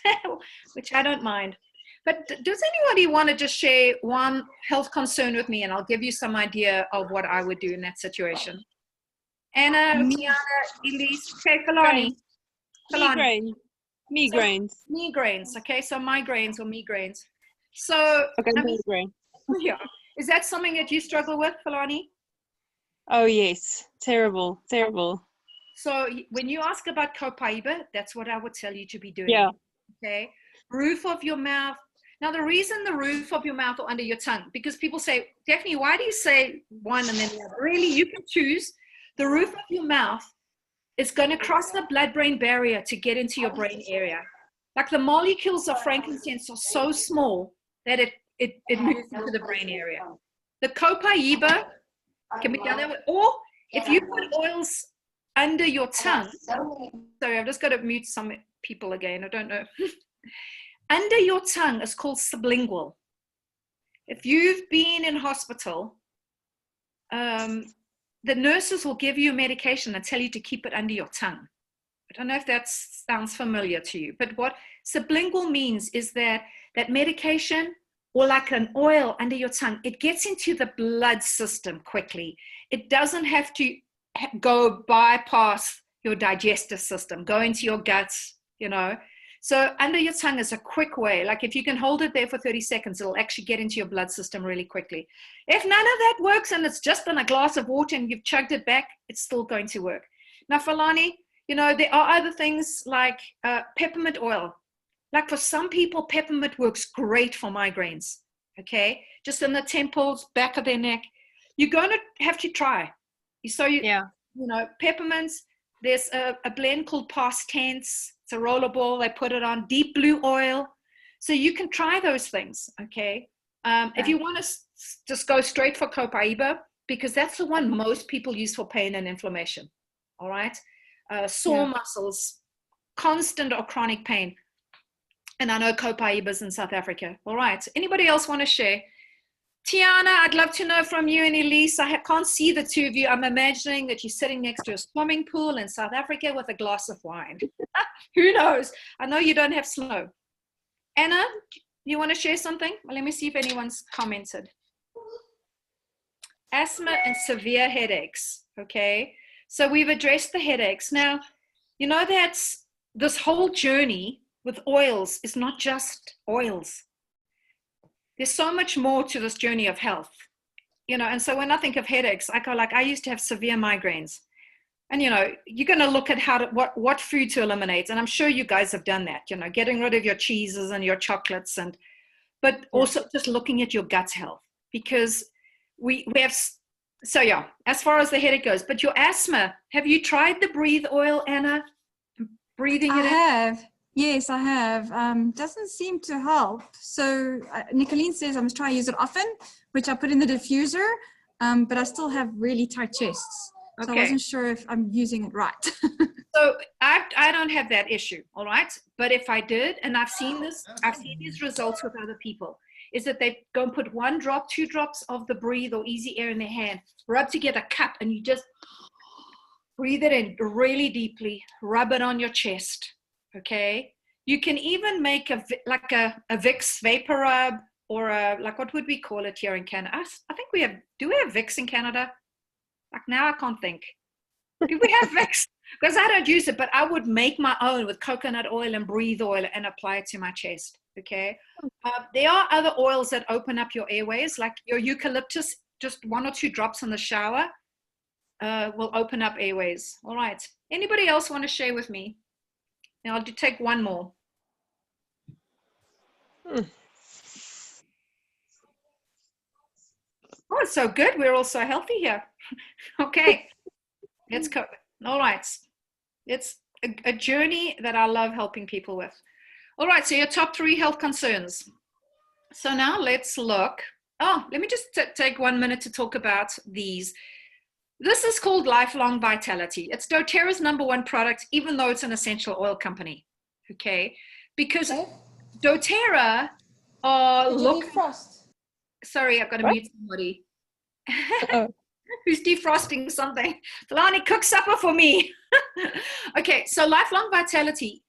which I don't mind. But does anybody want to just share one health concern with me, and I'll give you some idea of what I would do in that situation? Anna, Tiana, Elise, okay, Kalani. Migraines. Okay, so migraines or migraines. So, Okay, I mean, migraine. yeah, is that something that you struggle with, Kalani? Oh yes, terrible, terrible. So when you ask about copaiba, that's what I would tell you to be doing. Yeah. Okay. Roof of your mouth. Now, the reason the roof of your mouth or under your tongue, because people say, Daphne, why do you say one and then the other? Really, you can choose. The roof of your mouth is going to cross the blood-brain barrier to get into your brain area. Like the molecules of frankincense are so small that it moves into the brain area. The copaiba can be done that way. Or if you put oils under your tongue, sorry, I've just got to mute some people again, I don't know. Under your tongue is called sublingual. If you've been in hospital, the nurses will give you a medication and tell you to keep it under your tongue. I don't know if that sounds familiar to you, but what sublingual means is that medication, or like an oil under your tongue, it gets into the blood system quickly. It doesn't have to go bypass your digestive system, go into your guts, you know. So under your tongue is a quick way. Like if you can hold it there for 30 seconds, it'll actually get into your blood system really quickly. If none of that works and it's just in a glass of water and you've chugged it back, it's still going to work. Now, Falani, you know, there are other things like peppermint oil. Like for some people, peppermint works great for migraines, okay? Just in the temples, back of their neck. You're going to have to try. So, you know, peppermints, there's a blend called Past Tense. It's a rollerball. They put it on deep blue oil. So you can try those things, okay? If you want to just go straight for copaiba, because that's the one most people use for pain and inflammation, all right? Sore muscles, constant or chronic pain. And I know copaiba's in South Africa. All right. Anybody else want to share? Tiana, I'd love to know from you and Elise. I can't see the two of you. I'm imagining that you're sitting next to a swimming pool in South Africa with a glass of wine. Who knows? I know you don't have snow. Anna, you want to share something? Well, let me see if anyone's commented. Asthma and severe headaches. Okay. So we've addressed the headaches. Now, you know that this whole journey with oils is not just oils. There's so much more to this journey of health, you know. And so when I think of headaches, I go like, I used to have severe migraines. And, you're going to look at what food to eliminate. And I'm sure you guys have done that, getting rid of your cheeses and your chocolates, but also just looking at your gut health, because we have, so yeah, as far as the headache goes. But your asthma, have you tried the breathe oil, Anna? Breathing it in? I have. Yes, I have. Doesn't seem to help. So Nicolene says I must try to use it often, which I put in the diffuser, but I still have really tight chests. So I wasn't sure if I'm using it right. So I don't have that issue, all right? But if I did, and I've seen these results with other people, is that they go and put 1 drop, 2 drops of the Breathe or Easy Air in their hand, rub together a cup, and you just breathe it in really deeply, rub it on your chest, okay? You can even make a Vicks vapor rub, or what would we call it here in Canada? I think do we have Vicks in Canada? Like now I can't think. Do we have Vicks? Because I don't use it, but I would make my own with coconut oil and breathe oil and apply it to my chest, okay? There are other oils that open up your airways, like your eucalyptus, just 1 or 2 drops in the shower will open up airways. All right. Anybody else want to share with me? Now I'll take one more. Oh, it's so good. We're all so healthy here. Okay. Let's go. All right. It's a journey that I love helping people with. All right. So your top 3 health concerns. So now let's look. Oh, let me just take 1 minute to talk about these. This is called Lifelong Vitality. It's doTERRA's #1 product, even though it's an essential oil company. Okay. Because doTERRA Sorry, I've got to mute somebody. Who's defrosting something? Talani, cook supper for me. Okay, so Lifelong Vitality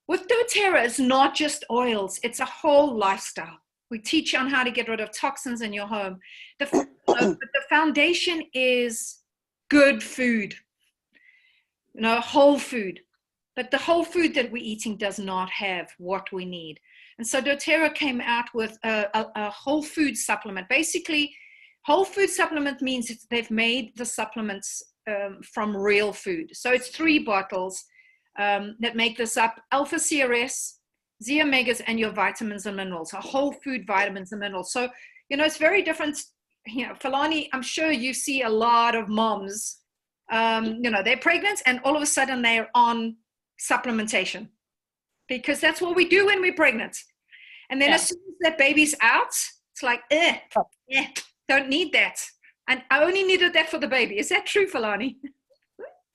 with doTERRA is not just oils, it's a whole lifestyle. We teach you on how to get rid of toxins in your home. The foundation is good food, whole food. But the whole food that we're eating does not have what we need. And so doTERRA came out with a whole food supplement. Basically, whole food supplement means they've made the supplements from real food. So it's 3 bottles that make this up: alpha CRS, Z omegas, and your vitamins and minerals, a whole food vitamins and minerals. So, it's very different. Falani, I'm sure you see a lot of moms, they're pregnant and all of a sudden they're on supplementation, because that's what we do when we're pregnant. And then as soon as that baby's out, it's like, don't need that. And I only needed that for the baby. Is that true, Falani?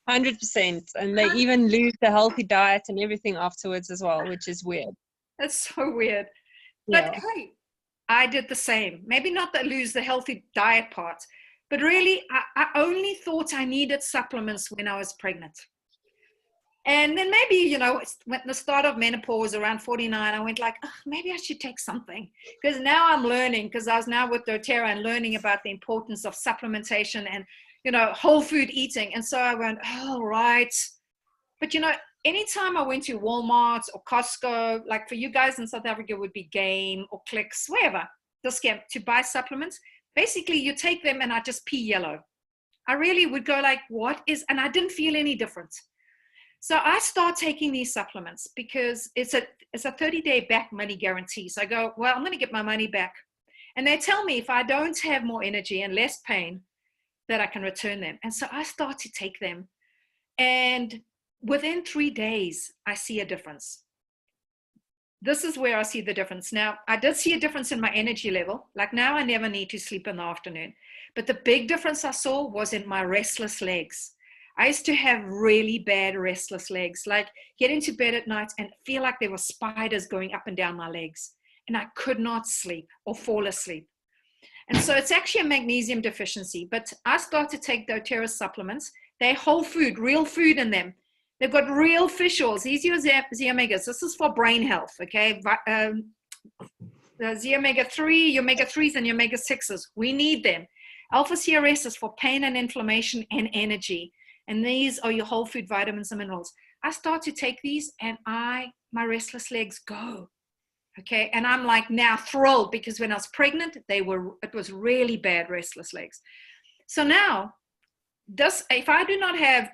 100%. And they even lose the healthy diet and everything afterwards as well, which is weird. That's so weird. But hey, I did the same. Maybe not that lose the healthy diet part, but really, I only thought I needed supplements when I was pregnant. And then maybe, when the start of menopause around 49, I went like, maybe I should take something. Because now I'm learning, because I was now with doTERRA and learning about the importance of supplementation and, whole food eating. And so I went, oh, right. But, anytime I went to Walmart or Costco, like for you guys in South Africa would be Game or Clicks, wherever, to buy supplements, basically you take them and I just pee yellow. I really would go like, and I didn't feel any difference. So I start taking these supplements because it's a 30-day back money guarantee. So I go, well, I'm going to get my money back. And they tell me if I don't have more energy and less pain, that I can return them. And so I start to take them. And within 3 days, I see a difference. This is where I see the difference. Now, I did see a difference in my energy level. Like now I never need to sleep in the afternoon. But the big difference I saw was in my restless legs. I used to have really bad restless legs, like get into bed at night and feel like there were spiders going up and down my legs, and I could not sleep or fall asleep. And so it's actually a magnesium deficiency, but I started to take doTERRA supplements. They're whole food, real food in them. They've got real fish oils. These are Z omegas. This is for brain health, okay? The Z omega 3, your omega 3s and your omega 6s, we need them. Alpha CRS is for pain and inflammation and energy. And these are your whole food vitamins and minerals. I start to take these and my restless legs go. Okay. And I'm like now thrilled, because when I was pregnant, it was really bad restless legs. So now this, if I do not have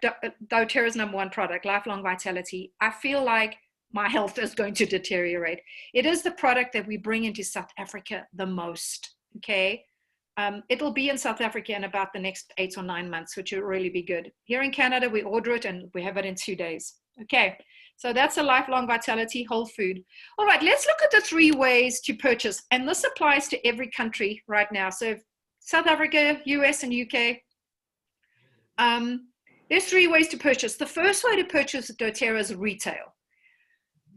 doTERRA's #1 product, Lifelong Vitality, I feel like my health is going to deteriorate. It is the product that we bring into South Africa the most, okay? It'll be in South Africa in about the next 8 or 9 months, which will really be good. Here in Canada, we order it and we have it in 2 days. Okay, so that's a Lifelong Vitality whole food. All right, let's look at the 3 ways to purchase. And this applies to every country right now. So South Africa, US, and UK. There's 3 ways to purchase. The first way to purchase doTERRA is retail.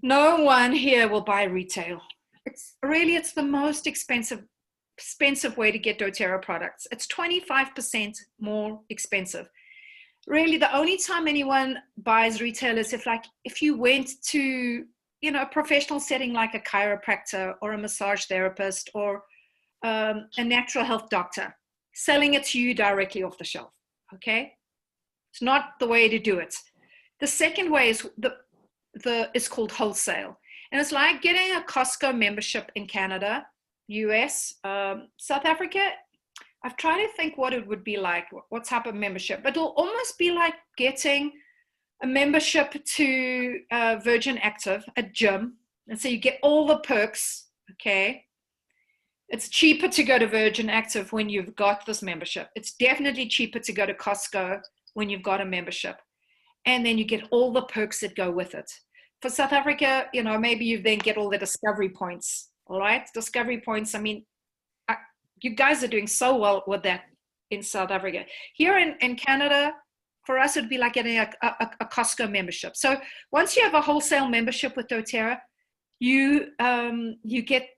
No one here will buy retail. It's the most expensive way to get doTERRA products. It's 25% more expensive. Really, the only time anyone buys retail is if you went to, a professional setting like a chiropractor or a massage therapist or a natural health doctor selling it to you directly off the shelf. Okay, it's not the way to do it. The second way is it's called wholesale, and it's like getting a Costco membership in Canada, US, South Africa. I've tried to think what it would be like, what type of membership, but it'll almost be like getting a membership to Virgin Active, a gym, and so you get all the perks. Okay, it's cheaper to go to Virgin Active when you've got this membership. It's definitely cheaper to go to Costco when you've got a membership. And then you get all the perks that go with it. For South Africa, maybe you then get all the discovery points. All right, discovery points. I mean, you guys are doing so well with that in South Africa. Here in Canada, for us, it'd be like getting a Costco membership. So once you have a wholesale membership with doTERRA, you get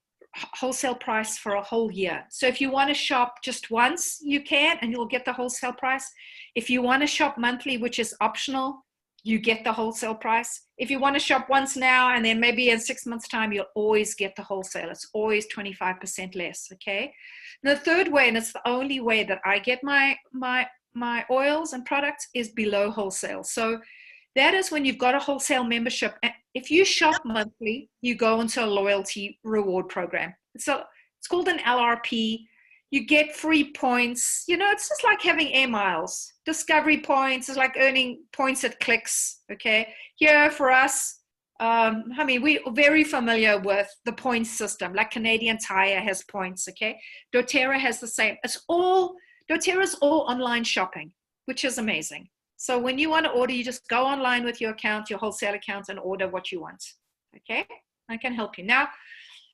wholesale price for a whole year. So if you want to shop just once, you can, and you'll get the wholesale price. If you want to shop monthly, which is optional, you get the wholesale price. If you want to shop once now and then maybe in 6 months' time, you'll always get the wholesale. It's always 25% less, okay? And the third way, and it's the only way that I get my oils and products, is below wholesale. So that is when you've got a wholesale membership. If you shop monthly, you go into a loyalty reward program. So it's called an LRP. You get free points. It's just like having air miles. Discovery points is like earning points at clicks, okay? Here for us, we're very familiar with the points system, like Canadian Tire has points, okay? doTERRA has the same. doTERRA's all online shopping, which is amazing. So when you want to order, you just go online with your account, your wholesale account, and order what you want, okay? I can help you. Now,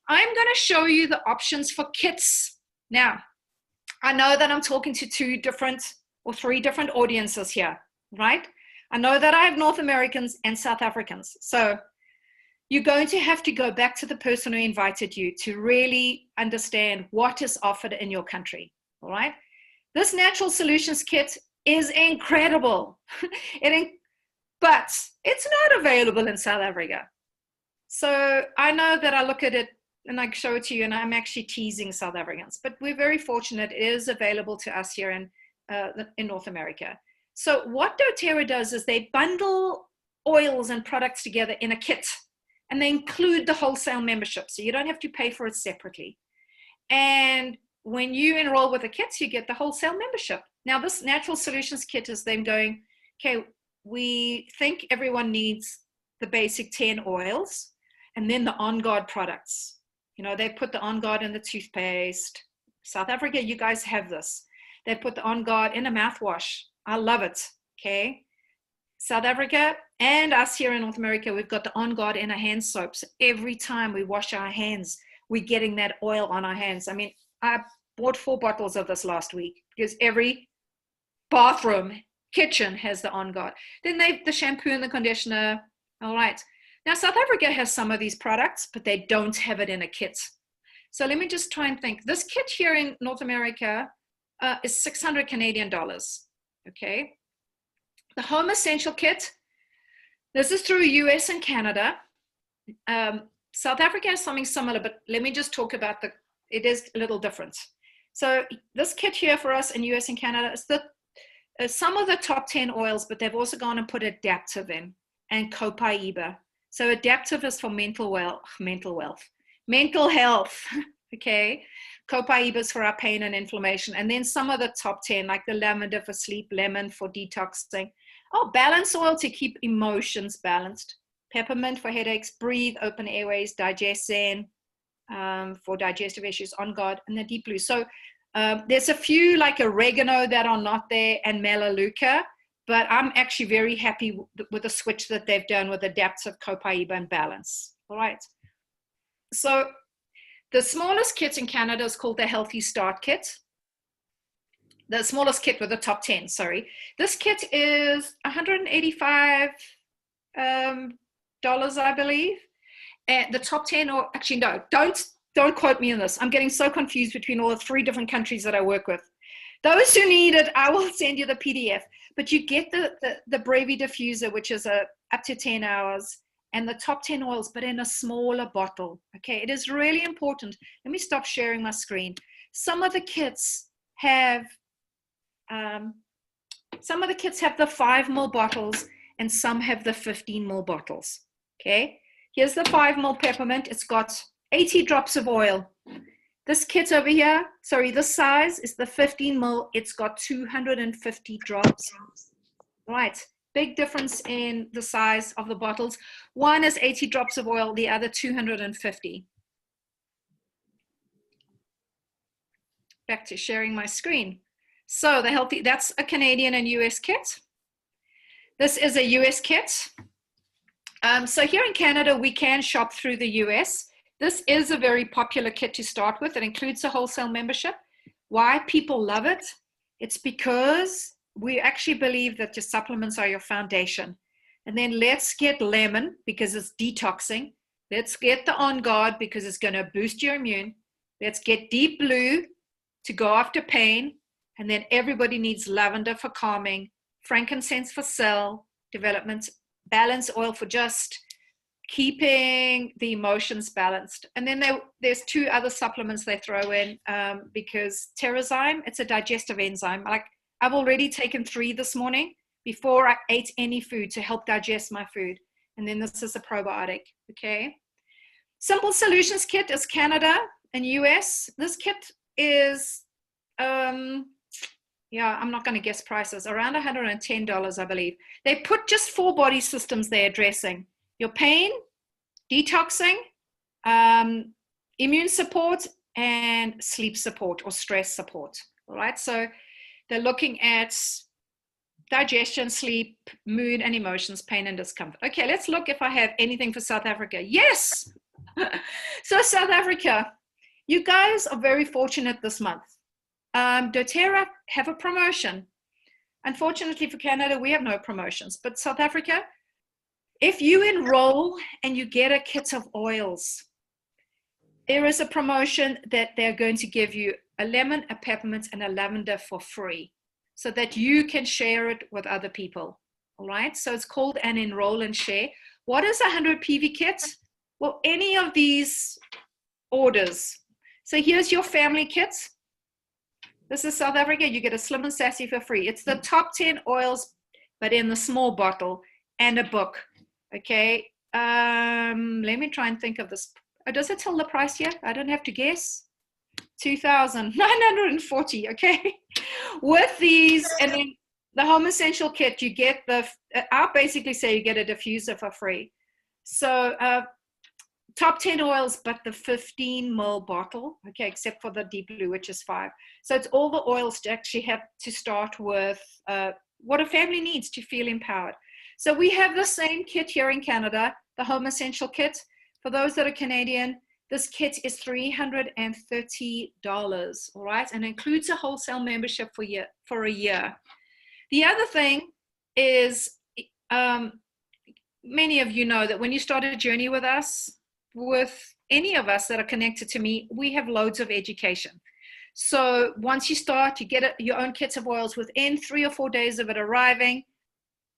I'm going to show you the options for kits. Now, I know that I'm talking to 2 different or 3 different audiences here, right? I know that I have North Americans and South Africans. So you're going to have to go back to the person who invited you to really understand what is offered in your country, all right? This Natural Solutions kit is incredible, but it's not available in South Africa. So I know that I look at it and I show it to you, and I'm actually teasing South Africans, but we're very fortunate it is available to us here in North America. So what doTERRA does is they bundle oils and products together in a kit, and they include the wholesale membership, so you don't have to pay for it separately. And when you enroll with the kits, you get the wholesale membership. Now, this Natural Solutions kit is them going, okay, we think everyone needs the basic 10 oils, and then the On Guard products. They put the On Guard in the toothpaste. South Africa, you guys have this. They put the On Guard in a mouthwash. I love it, okay? South Africa and us here in North America, we've got the On Guard in our hand soaps. Every time we wash our hands, we're getting that oil on our hands. I mean, I bought 4 bottles of this last week because every bathroom, kitchen has the On Guard. Then the shampoo and the conditioner. All right. Now, South Africa has some of these products, but they don't have it in a kit. So let me just try and think. This kit here in North America is 600 Canadian dollars, okay? The Home Essential Kit, this is through US and Canada. South Africa has something similar, but let me just talk about it is a little different. So this kit here for us in US and Canada is some of the top 10 oils, but they've also gone and put Adaptive in and Copaiba. So Adaptive is for mental health, okay? Copaibas for our pain and inflammation, and then some of the top 10, like the lavender for sleep, lemon for detoxing. Oh, balance oil to keep emotions balanced. Peppermint for headaches, breathe, open airways, digestion for digestive issues, On Guard, and the deep blue. So there's a few like oregano that are not there, and melaleuca, but I'm actually very happy with the switch that they've done with adaptive copaiba and balance. All right. So the smallest kit in Canada is called the Healthy Start Kit. The smallest kit with the top 10, sorry. This kit is $185, I believe. And the top 10, or actually no, don't quote me on this. I'm getting so confused between all the 3 different countries that I work with. Those who need it, I will send you the PDF. But you get the Bravey diffuser, which is up to 10 hours, and the top 10 oils, but in a smaller bottle. Okay, it is really important. Let me stop sharing my screen. Some of the kits have the 5 ml bottles, and some have the 15 ml bottles. Okay, here's the 5 ml peppermint. It's got 80 drops of oil. This kit over here, sorry, this size is the 15 ml. It's got 250 drops. Right, big difference in the size of the bottles. One is 80 drops of oil, the other 250. Back to sharing my screen. So the Healthy, that's a Canadian and US kit. This is a US kit. So here in Canada, we can shop through the US. This is a very popular kit to start with. It includes a wholesale membership. Why people love it? It's because we actually believe that your supplements are your foundation. And then let's get lemon because it's detoxing. Let's get the On Guard because it's going to boost your immune. Let's get deep blue to go after pain. And then everybody needs lavender for calming, frankincense for cell development, balance oil for just keeping the emotions balanced. And then there's 2 other supplements they throw in because Terrazyme, it's a digestive enzyme. Like I've already taken 3 this morning before I ate any food to help digest my food. And then this is a probiotic, okay? Simple Solutions Kit is Canada and US. This kit is, yeah, I'm not going to guess prices, around $110, I believe. They put just 4 body systems they're addressing. Your pain, detoxing, immune support, and sleep support or stress support. All right, so they're looking at digestion, sleep, mood, and emotions, pain, and discomfort. Okay, let's look if I have anything for South Africa. Yes! So South Africa, you guys are very fortunate this month. DOTERRA have a promotion. Unfortunately for Canada, we have no promotions, but South Africa, if you enroll and you get a kit of oils, there is a promotion that they're going to give you a lemon, a peppermint, and a lavender for free so that you can share it with other people. All right, so it's called an enroll and share. What is a 100 PV kit? Well, any of these orders. So here's your family kit. This is South Africa. You get a Slim and Sassy for free. It's the top 10 oils, but in the small bottle, and a book. Okay. Let me try and think of this. Oh, does it tell the price here? I don't have to guess. 2,940. Okay. With these, and then the Home Essential Kit, you get I'll basically say you get a diffuser for free. So top 10 oils, but the 15 ml bottle, okay, except for the deep blue, which is 5. So it's all the oils to actually have to start with what a family needs to feel empowered. So we have the same kit here in Canada, the Home Essential Kit. For those that are Canadian, this kit is $330, all right, and includes a wholesale membership for a year. The other thing is, many of you know that when you start a journey with us, with any of us that are connected to me, we have loads of education. So once you start, you get your own kits of oils. Within 3 or 4 days of it arriving,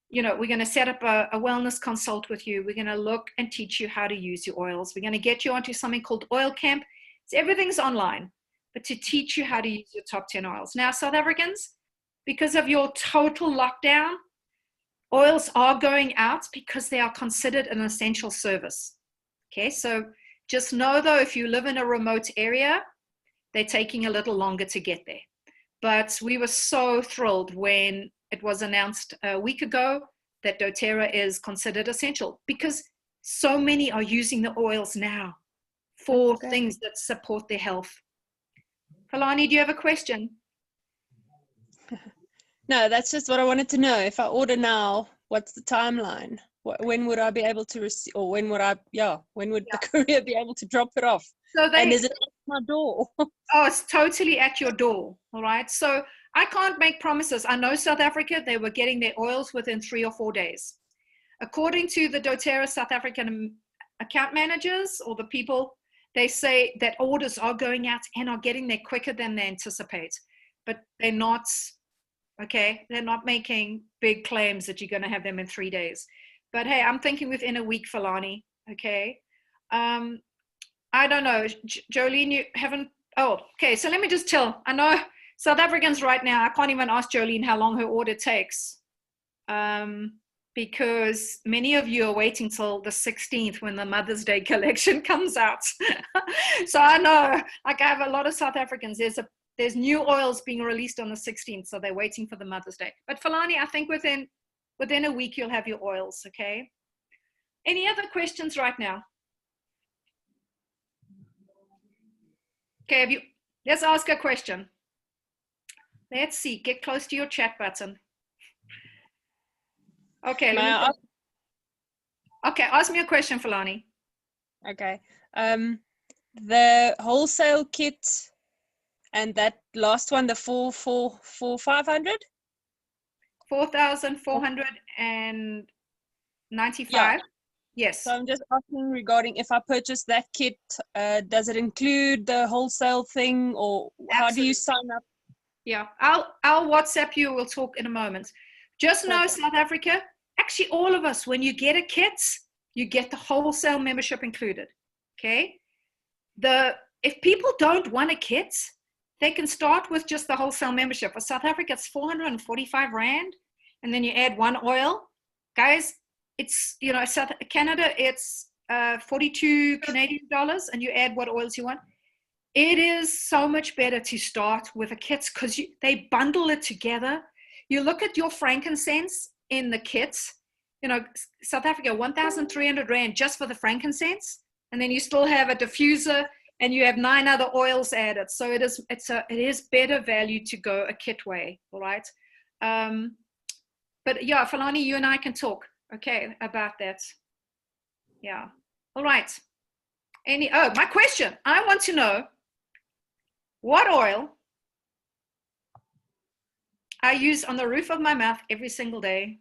you know, we're going to set up a wellness consult with you. We're going to look and teach you how to use your oils. We're going to get you onto something called Oil Camp. Everything's online, but to teach you how to use your top 10 oils. Now, South Africans, because of your total lockdown, oils are going out because they are considered an essential service. Okay, so just know though, if you live in a remote area, they're taking a little longer to get there. But we were so thrilled when it was announced a week ago that doTERRA is considered essential, because so many are using the oils now for things that support their health. Kalani, do you have a question? No, that's just what I wanted to know. If I order now, what's the timeline? When would I be able to receive, or when would the courier be able to drop it off? So and is it at my door? Oh, it's totally at your door. All right. So I can't make promises. I know South Africa, they were getting their oils within 3 or 4 days. According to the doTERRA South African account managers, or the people, they say that orders are going out and are getting there quicker than they anticipate. But they're not, okay, they're not making big claims that you're going to have them in 3 days. But hey, I'm thinking within a week, Falani, okay? I don't know, Jolene, you haven't, oh, okay, so let me just tell, I know South Africans right now, I can't even ask Jolene how long her order takes, because many of you are waiting till the 16th when the Mother's Day collection comes out. So I know, like I have a lot of South Africans, there's new oils being released on the 16th, so they're waiting for the Mother's Day. But Falani, I think within a week you'll have your oils, okay? Any other questions right now? Okay, let's ask a question. Let's see, get close to your chat button. Okay, ask me a question, Falani. Okay. The wholesale kit and that last one, the 500? 4,495. Yeah. Yes. So I'm just asking regarding if I purchase that kit, does it include the wholesale thing, or how do you sign up? Yeah, I'll WhatsApp you. We'll talk in a moment. Just know, South Africa, actually all of us, when you get a kit, you get the wholesale membership included, okay? If people don't want a kit, they can start with just the wholesale membership. For South Africa, it's 445 Rand, and then you add one oil. Guys, it's, Canada, it's 42 Canadian dollars, and you add what oils you want. It is so much better to start with a kit because they bundle it together. You look at your frankincense in the kits, South Africa, 1,300 Rand just for the frankincense, and then you still have a diffuser, and you have 9 other oils added. So it is better value to go a kit way, all right? But yeah, Falani, you and I can talk, okay, about that. Yeah, all right. My question, I want to know what oil I use on the roof of my mouth every single day.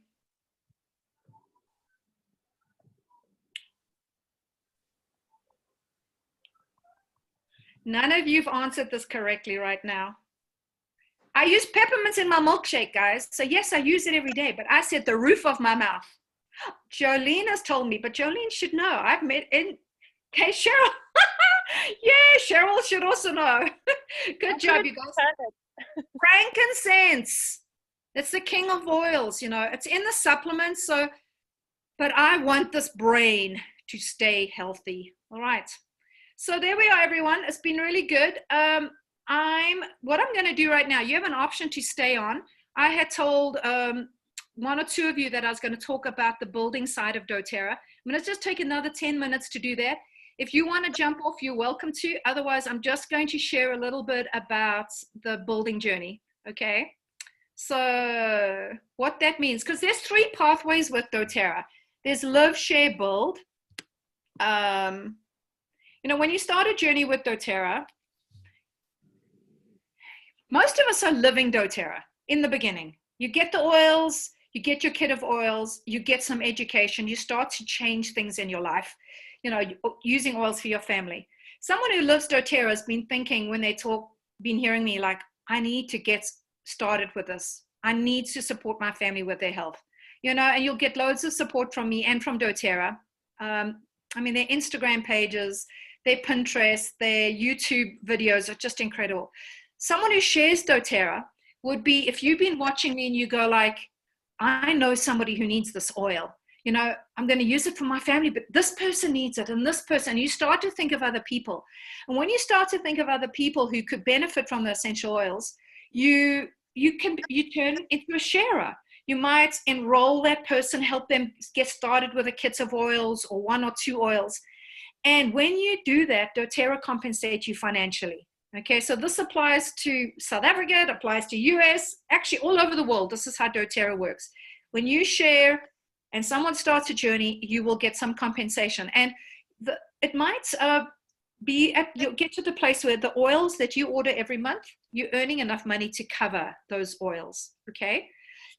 None of you've answered this correctly right now. I use peppermint in my milkshake, guys. So yes, I use it every day, but I said the roof of my mouth. Jolene has told me, but Jolene should know. I've met in, okay, Cheryl. Yeah, Cheryl should also know. Good job, you guys. Frankincense. It's the king of oils, it's in the supplements. So, but I want this brain to stay healthy. All right. So there we are, everyone. It's been really good. What I'm going to do right now, you have an option to stay on. I had told one or two of you that I was going to talk about the building side of doTERRA. I'm going to just take another 10 minutes to do that. If you want to jump off, you're welcome to. Otherwise, I'm just going to share a little bit about the building journey, okay? So what that means, because there's 3 pathways with doTERRA. There's live, share, build. When you start a journey with doTERRA, most of us are living doTERRA in the beginning. You get the oils, you get your kit of oils, you get some education, you start to change things in your life, using oils for your family. Someone who lives doTERRA has been thinking when they been hearing me like, I need to get started with this. I need to support my family with their health, and you'll get loads of support from me and from doTERRA. Their Instagram pages, their Pinterest, their YouTube videos are just incredible. Someone who shares doTERRA would be, if you've been watching me and you go like, I know somebody who needs this oil. you know, I'm going to use it for my family, but this person needs it, and this person. You start to think of other people. And when you start to think of other people who could benefit from the essential oils, you turn into a sharer. You might enroll that person, help them get started with a kit of oils or 1 or 2 oils. And when you do that, doTERRA compensates you financially. Okay, so this applies to South Africa, it applies to US, actually all over the world. This is how doTERRA works. When you share and someone starts a journey, you will get some compensation. And it might you'll get to the place where the oils that you order every month, you're earning enough money to cover those oils, okay?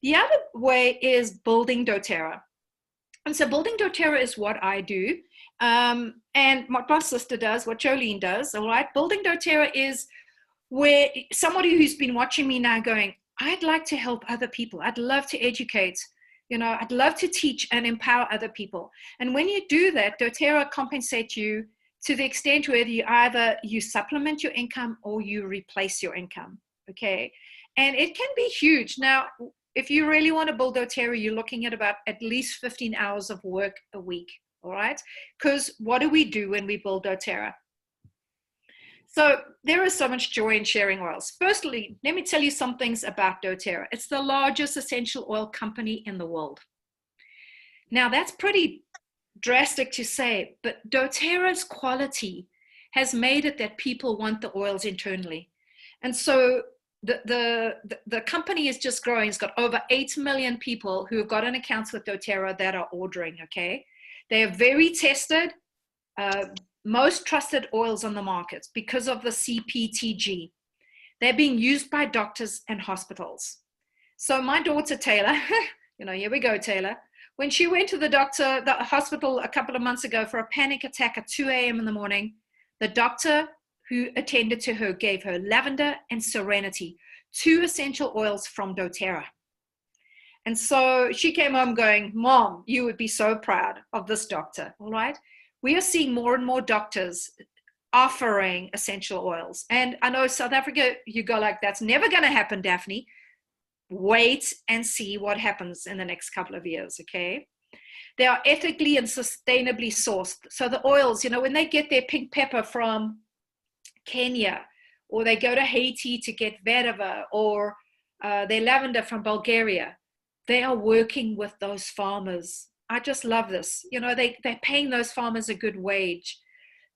The other way is building doTERRA. And so building doTERRA is what I do. And what my sister does, what Jolene does, all right? Building doTERRA is where somebody who's been watching me now going, I'd like to help other people. I'd love to educate. You know, I'd love to teach and empower other people. And when you do that, doTERRA compensates you to the extent where you supplement your income or you replace your income, okay? And it can be huge. Now, if you really want to build doTERRA, you're looking at about at least 15 hours of work a week, all right? Because what do we do when we build doTERRA? So there is so much joy in sharing oils. Firstly, let me tell you some things about doTERRA. It's the largest essential oil company in the world. Now that's pretty drastic to say, but doTERRA's quality has made it that people want the oils internally. And so the company is just growing. It's got over 8 million people who have got an account with doTERRA that are ordering, okay? They are very tested, most trusted oils on the market because of the CPTG. They're being used by doctors and hospitals. So my daughter, Taylor, you know, here we go, Taylor. When she went to the hospital a couple of months ago for a panic attack at 2 a.m. in the morning, the doctor who attended to her gave her lavender and serenity, 2 essential oils from doTERRA. And so she came home going, Mom, you would be so proud of this doctor, all right? We are seeing more and more doctors offering essential oils. And I know South Africa, you go like, that's never going to happen, Daphne. Wait and see what happens in the next couple of years, okay? They are ethically and sustainably sourced. So the oils, you know, when they get their pink pepper from Kenya, or they go to Haiti to get vetiver, or their lavender from Bulgaria, they are working with those farmers. I just love this. You know, they're paying those farmers a good wage.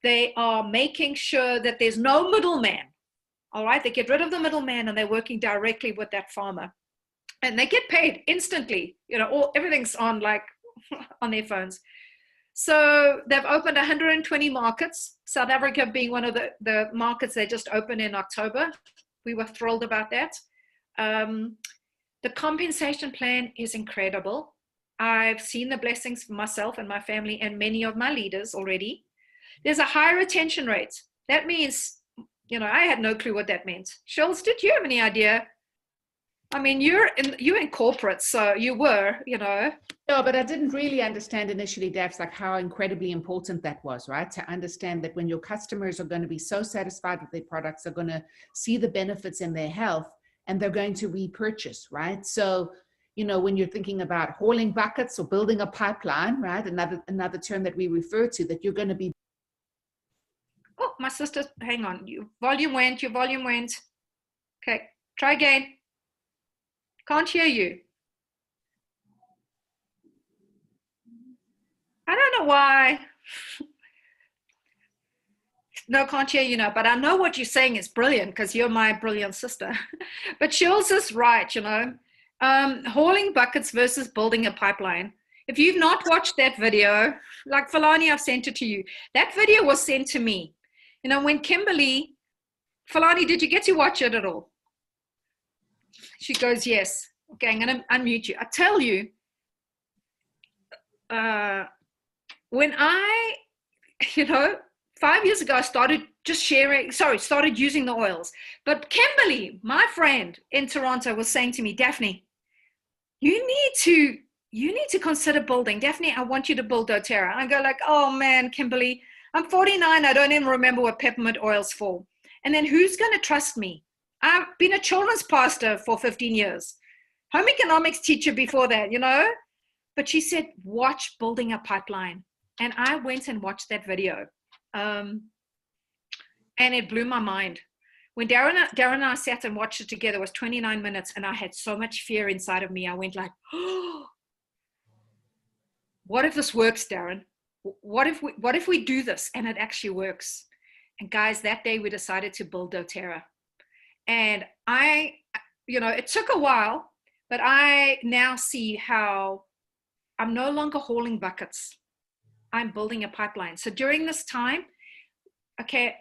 They are making sure that there's no middleman. All right, they get rid of the middleman and they're working directly with that farmer. And they get paid instantly. You know, everything's on like on their phones. So they've opened 120 markets, South Africa being one of the markets they just opened in October. We were thrilled about that. The compensation plan is incredible. I've seen the blessings for myself and my family and many of my leaders already. There's a high retention rate. That means, you know, I had no clue what that meant. Schultz, did you have any idea? I mean, you're in corporate, so you were, you know. No, but I didn't really understand initially, Daphs, like how incredibly important that was, right? To understand that when your customers are going to be so satisfied with their products, they're going to see the benefits in their health and they're going to repurchase, right? So, you know, when you're thinking about hauling buckets or building a pipeline, right? Another term that we refer to, that you're going to be. Oh, my sister, hang on. Your volume went. Okay, try again. Can't hear you. I don't know why. No, can't hear you now, but I know what you're saying is brilliant because you're my brilliant sister. But Jules is right, you know. Hauling buckets versus building a pipeline. If you've not watched that video, like Falani, I've sent it to you. That video was sent to me. You know, when Kimberly, Falani, did you get to watch it at all? She goes, yes. Okay, I'm going to unmute you. I tell you, when I, you know, 5 years ago, I started started using the oils. But Kimberly, my friend in Toronto, was saying to me, Daphne, you need to consider building. Daphne, I want you to build doTERRA. I go like, oh man, Kimberly, I'm 49. I don't even remember what peppermint oil's for. And then who's going to trust me? I've been a children's pastor for 15 years. Home economics teacher before that, you know. But she said, watch Building a Pipeline. And I went and watched that video. And it blew my mind. When Darren and I sat and watched it together, it was 29 minutes, and I had so much fear inside of me. I went like, oh, what if this works, Darren? What if we do this and it actually works? And guys, that day we decided to build DOTERRA. And it took a while, but I now see how I'm no longer hauling buckets. I'm building a pipeline. So during this time, okay,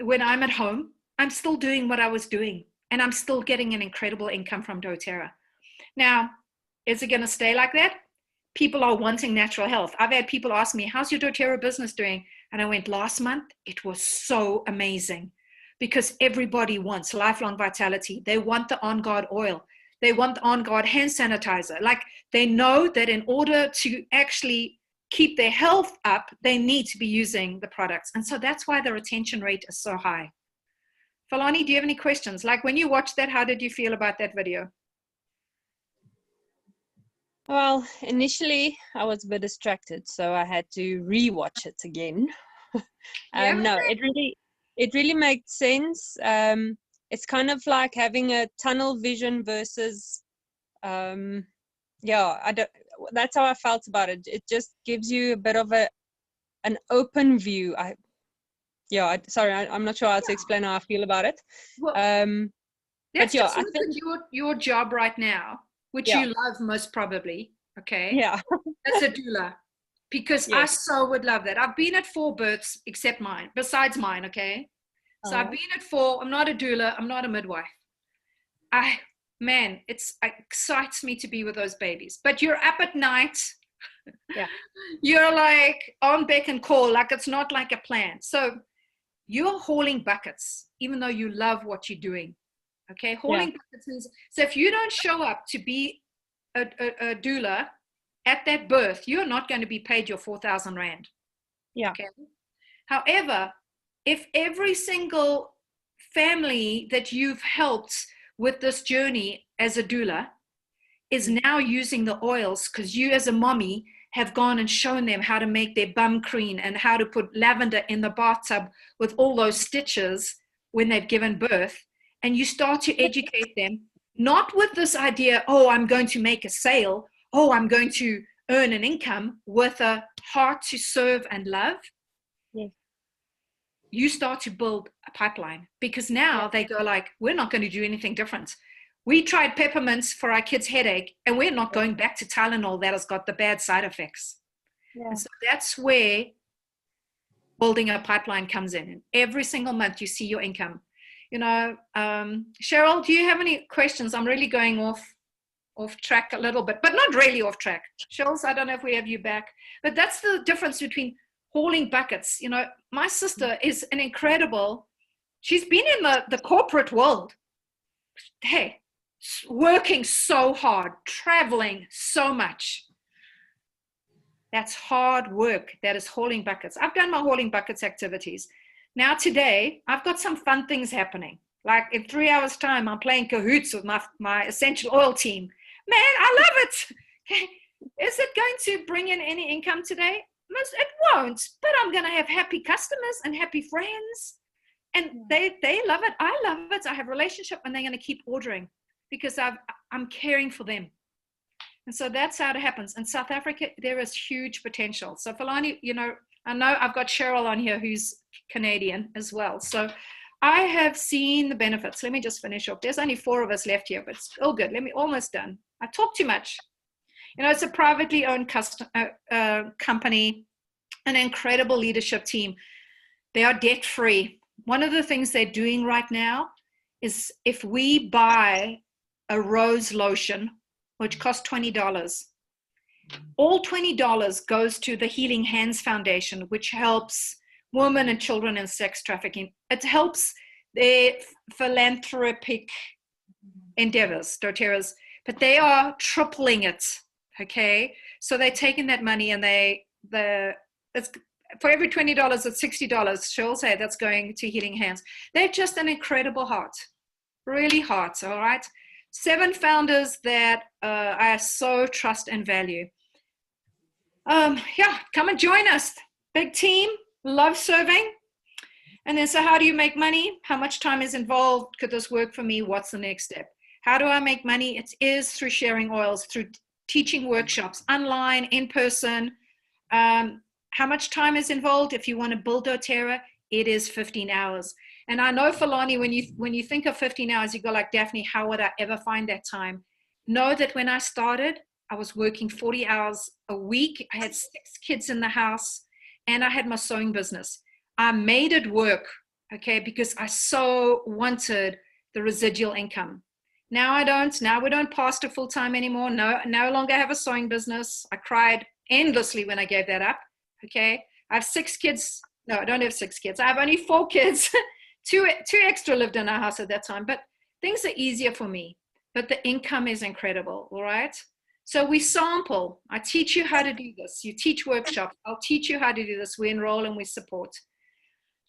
when I'm at home, I'm still doing what I was doing, and I'm still getting an incredible income from DOTERRA. Now, is it going to stay like that? People are wanting natural health. I've had people ask me, how's your doTERRA business doing? And I went, last month, it was so amazing, because everybody wants lifelong vitality. They want the On Guard oil. They want the On Guard hand sanitizer. Like, they know that in order to actually keep their health up, they need to be using the products. And so that's why the retention rate is so high. Falani, do you have any questions? Like, when you watched that, how did you feel about that video? Well, initially I was a bit distracted, so I had to re-watch it again. No, it really makes sense. It's kind of like having a tunnel vision versus, that's how I felt about it. It just gives you a bit of an open view. I'm not sure how to explain how I feel about it. Well, but yeah, I think your job right now, which you love most probably, okay? Yeah. That's a doula. Because I so would love that. I've been at 4 births besides mine, okay? So I've been at 4. I'm not a doula. I'm not a midwife. It excites me to be with those babies. But you're up at night. Yeah. You're like on beck and call, like it's not like a plan. So you're hauling buckets, even though you love what you're doing. Okay, hauling buckets means, so if you don't show up to be a doula at that birth, you're not going to be paid your 4,000 Rand. Yeah. Okay. However, if every single family that you've helped with this journey as a doula is now using the oils, because you as a mommy have gone and shown them how to make their bum cream and how to put lavender in the bathtub with all those stitches when they've given birth, and you start to educate them, not with this idea, oh, I'm going to make a sale, oh, I'm going to earn an income, with a heart to serve and love. Yes. You start to build a pipeline, because now they go like, we're not going to do anything different. We tried peppermints for our kids' headache, and we're not going back to Tylenol that has got the bad side effects. Yeah. And so that's where building a pipeline comes in. And every single month you see your income. Cheryl, do you have any questions? I'm really going off track a little bit, but not really off track. Cheryl, I don't know if we have you back, but that's the difference between hauling buckets. My sister is an incredible, she's been in the corporate world. Hey, working so hard, traveling so much. That's hard work. That is hauling buckets. I've done my hauling buckets activities. Now today, I've got some fun things happening. Like in 3 hours time, I'm playing cahoots with my essential oil team. Man, I love it. Okay. Is it going to bring in any income today? It won't, but I'm going to have happy customers and happy friends. And they love it. I love it. I have a relationship, and they're going to keep ordering because I'm caring for them. And so that's how it happens. In South Africa, there is huge potential. So Falani, I know I've got Cheryl on here who's Canadian as well. So I have seen the benefits. Let me just finish up. There's only 4 of us left here, but it's all good. Almost done. I talk too much. It's a privately owned company, an incredible leadership team. They are debt-free. One of the things they're doing right now is, if we buy a rose lotion, which costs $20, all $20 goes to the Healing Hands Foundation, which helps women and children in sex trafficking. It helps their philanthropic endeavors, doTERRA's, but they are tripling it, okay? So they're taking that money, and it's for every $20, it's $60. She'll say that's going to Healing Hands. They're just an incredible heart, really heart, all right? 7 founders that I so trust and value. Yeah, come and join us. Big team, love serving. And then, so how do you make money? How much time is involved? Could this work for me? What's the next step? How do I make money? It is through sharing oils, through teaching workshops, online, in person. How much time is involved? If you want to build doTERRA, it is 15 hours. And I know, Falani, when you think of 15 hours, you go like, Daphne, how would I ever find that time? Know that when I started, I was working 40 hours a week. I had 6 kids in the house, and I had my sewing business. I made it work, okay, because I so wanted the residual income. Now I don't. Now we don't pastor full-time anymore. No longer have a sewing business. I cried endlessly when I gave that up, okay. I have 6 kids. No, I don't have 6 kids. I have only 4 kids. two extra lived in our house at that time, but things are easier for me. But the income is incredible, all right? So we sample. I teach you how to do this. You teach workshops. I'll teach you how to do this. We enroll and we support.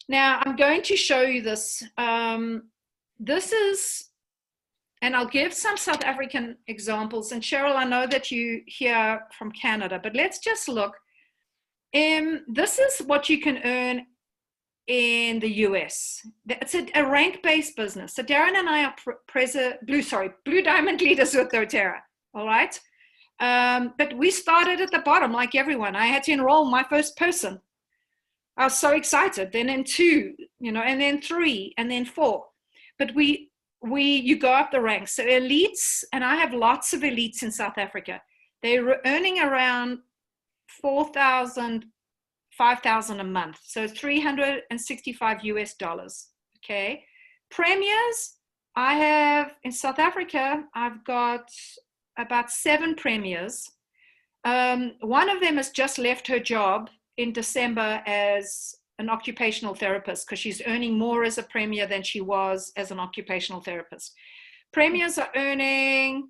Now, I'm going to show you this. This is, and I'll give some South African examples. And Cheryl, I know that you here from Canada, but let's just look. This is what you can earn in the US. It's a rank-based business. So Darren and I are Blue Diamond leaders with doTERRA, all right? But we started at the bottom like everyone. I had to enroll my first person. I was so excited. Then 2, and then 3, and then 4. But you go up the ranks. So elites, and I have lots of elites in South Africa. They're earning around 4,000, 5,000 a month. So $365 US, okay? Premiers, I have in South Africa, I've got about 7 premiers. One of them has just left her job in December as an occupational therapist because she's earning more as a premier than she was as an occupational therapist. Premiers are earning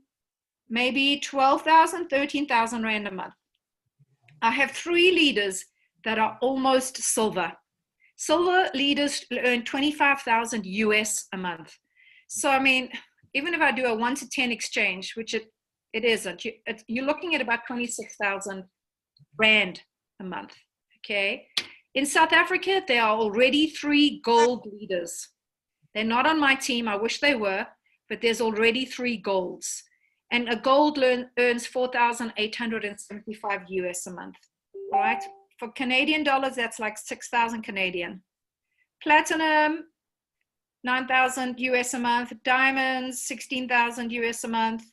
maybe 12,000, 13,000 Rand a month. I have 3 leaders that are almost silver. Silver leaders earn 25,000 US a month. So, I mean, even if I do a 1-to-10 exchange, which it isn't, you're looking at about 26,000 Rand a month, okay? In South Africa, there are already 3 gold leaders. They're not on my team. I wish they were, but there's already 3 golds. And a gold earns 4,875 US a month, right? For Canadian dollars, that's like 6,000 Canadian. Platinum, 9,000 US a month. Diamonds, 16,000 US a month.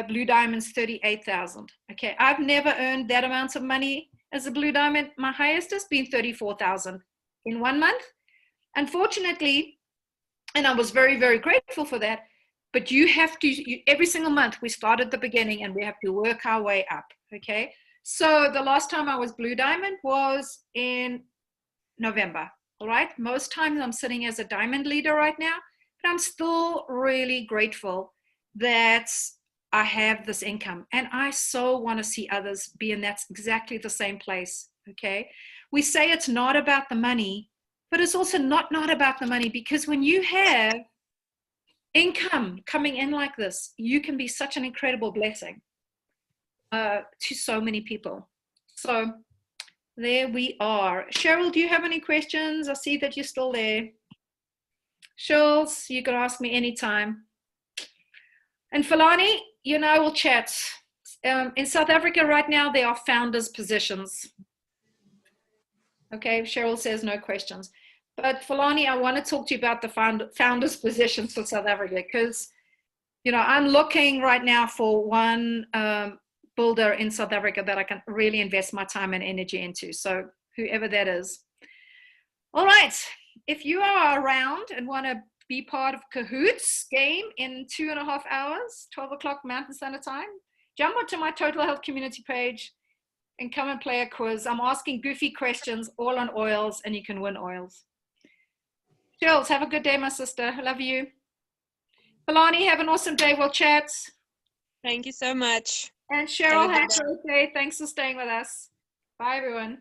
Blue diamonds, 38,000. Okay, I've never earned that amount of money as a blue diamond. My highest has been 34,000 in 1 month. Unfortunately, and I was very, very grateful for that, but you have to, every single month, we start at the beginning and we have to work our way up, okay? So the last time I was blue diamond was in November, all right? Most times I'm sitting as a diamond leader right now, but I'm still really grateful that I have this income. And I so want to see others be in that exactly the same place, okay? We say it's not about the money, but it's also not about the money, because when you have income coming in like this, you can be such an incredible blessing to so many people. So there we are. Cheryl, do you have any questions? I see that you're still there. Charles, you can ask me anytime. And Falani, you and I will chat. In South Africa right now, there are founders positions. Okay, Cheryl says no questions. But Falani, I want to talk to you about the founders positions for South Africa, because, I'm looking right now for one builder in South Africa that I can really invest my time and energy into. So whoever that is. All right, if you are around and want to be part of Kahoot's game in 2.5 hours, 12 o'clock Mountain Standard Time, jump onto my Total Health community page and come and play a quiz. I'm asking goofy questions all on oils, and you can win oils. Jules, have a good day, my sister. I love you. Falani, have an awesome day. We'll chat. Thank you so much. And Cheryl, have a great day. Thanks for staying with us. Bye, everyone.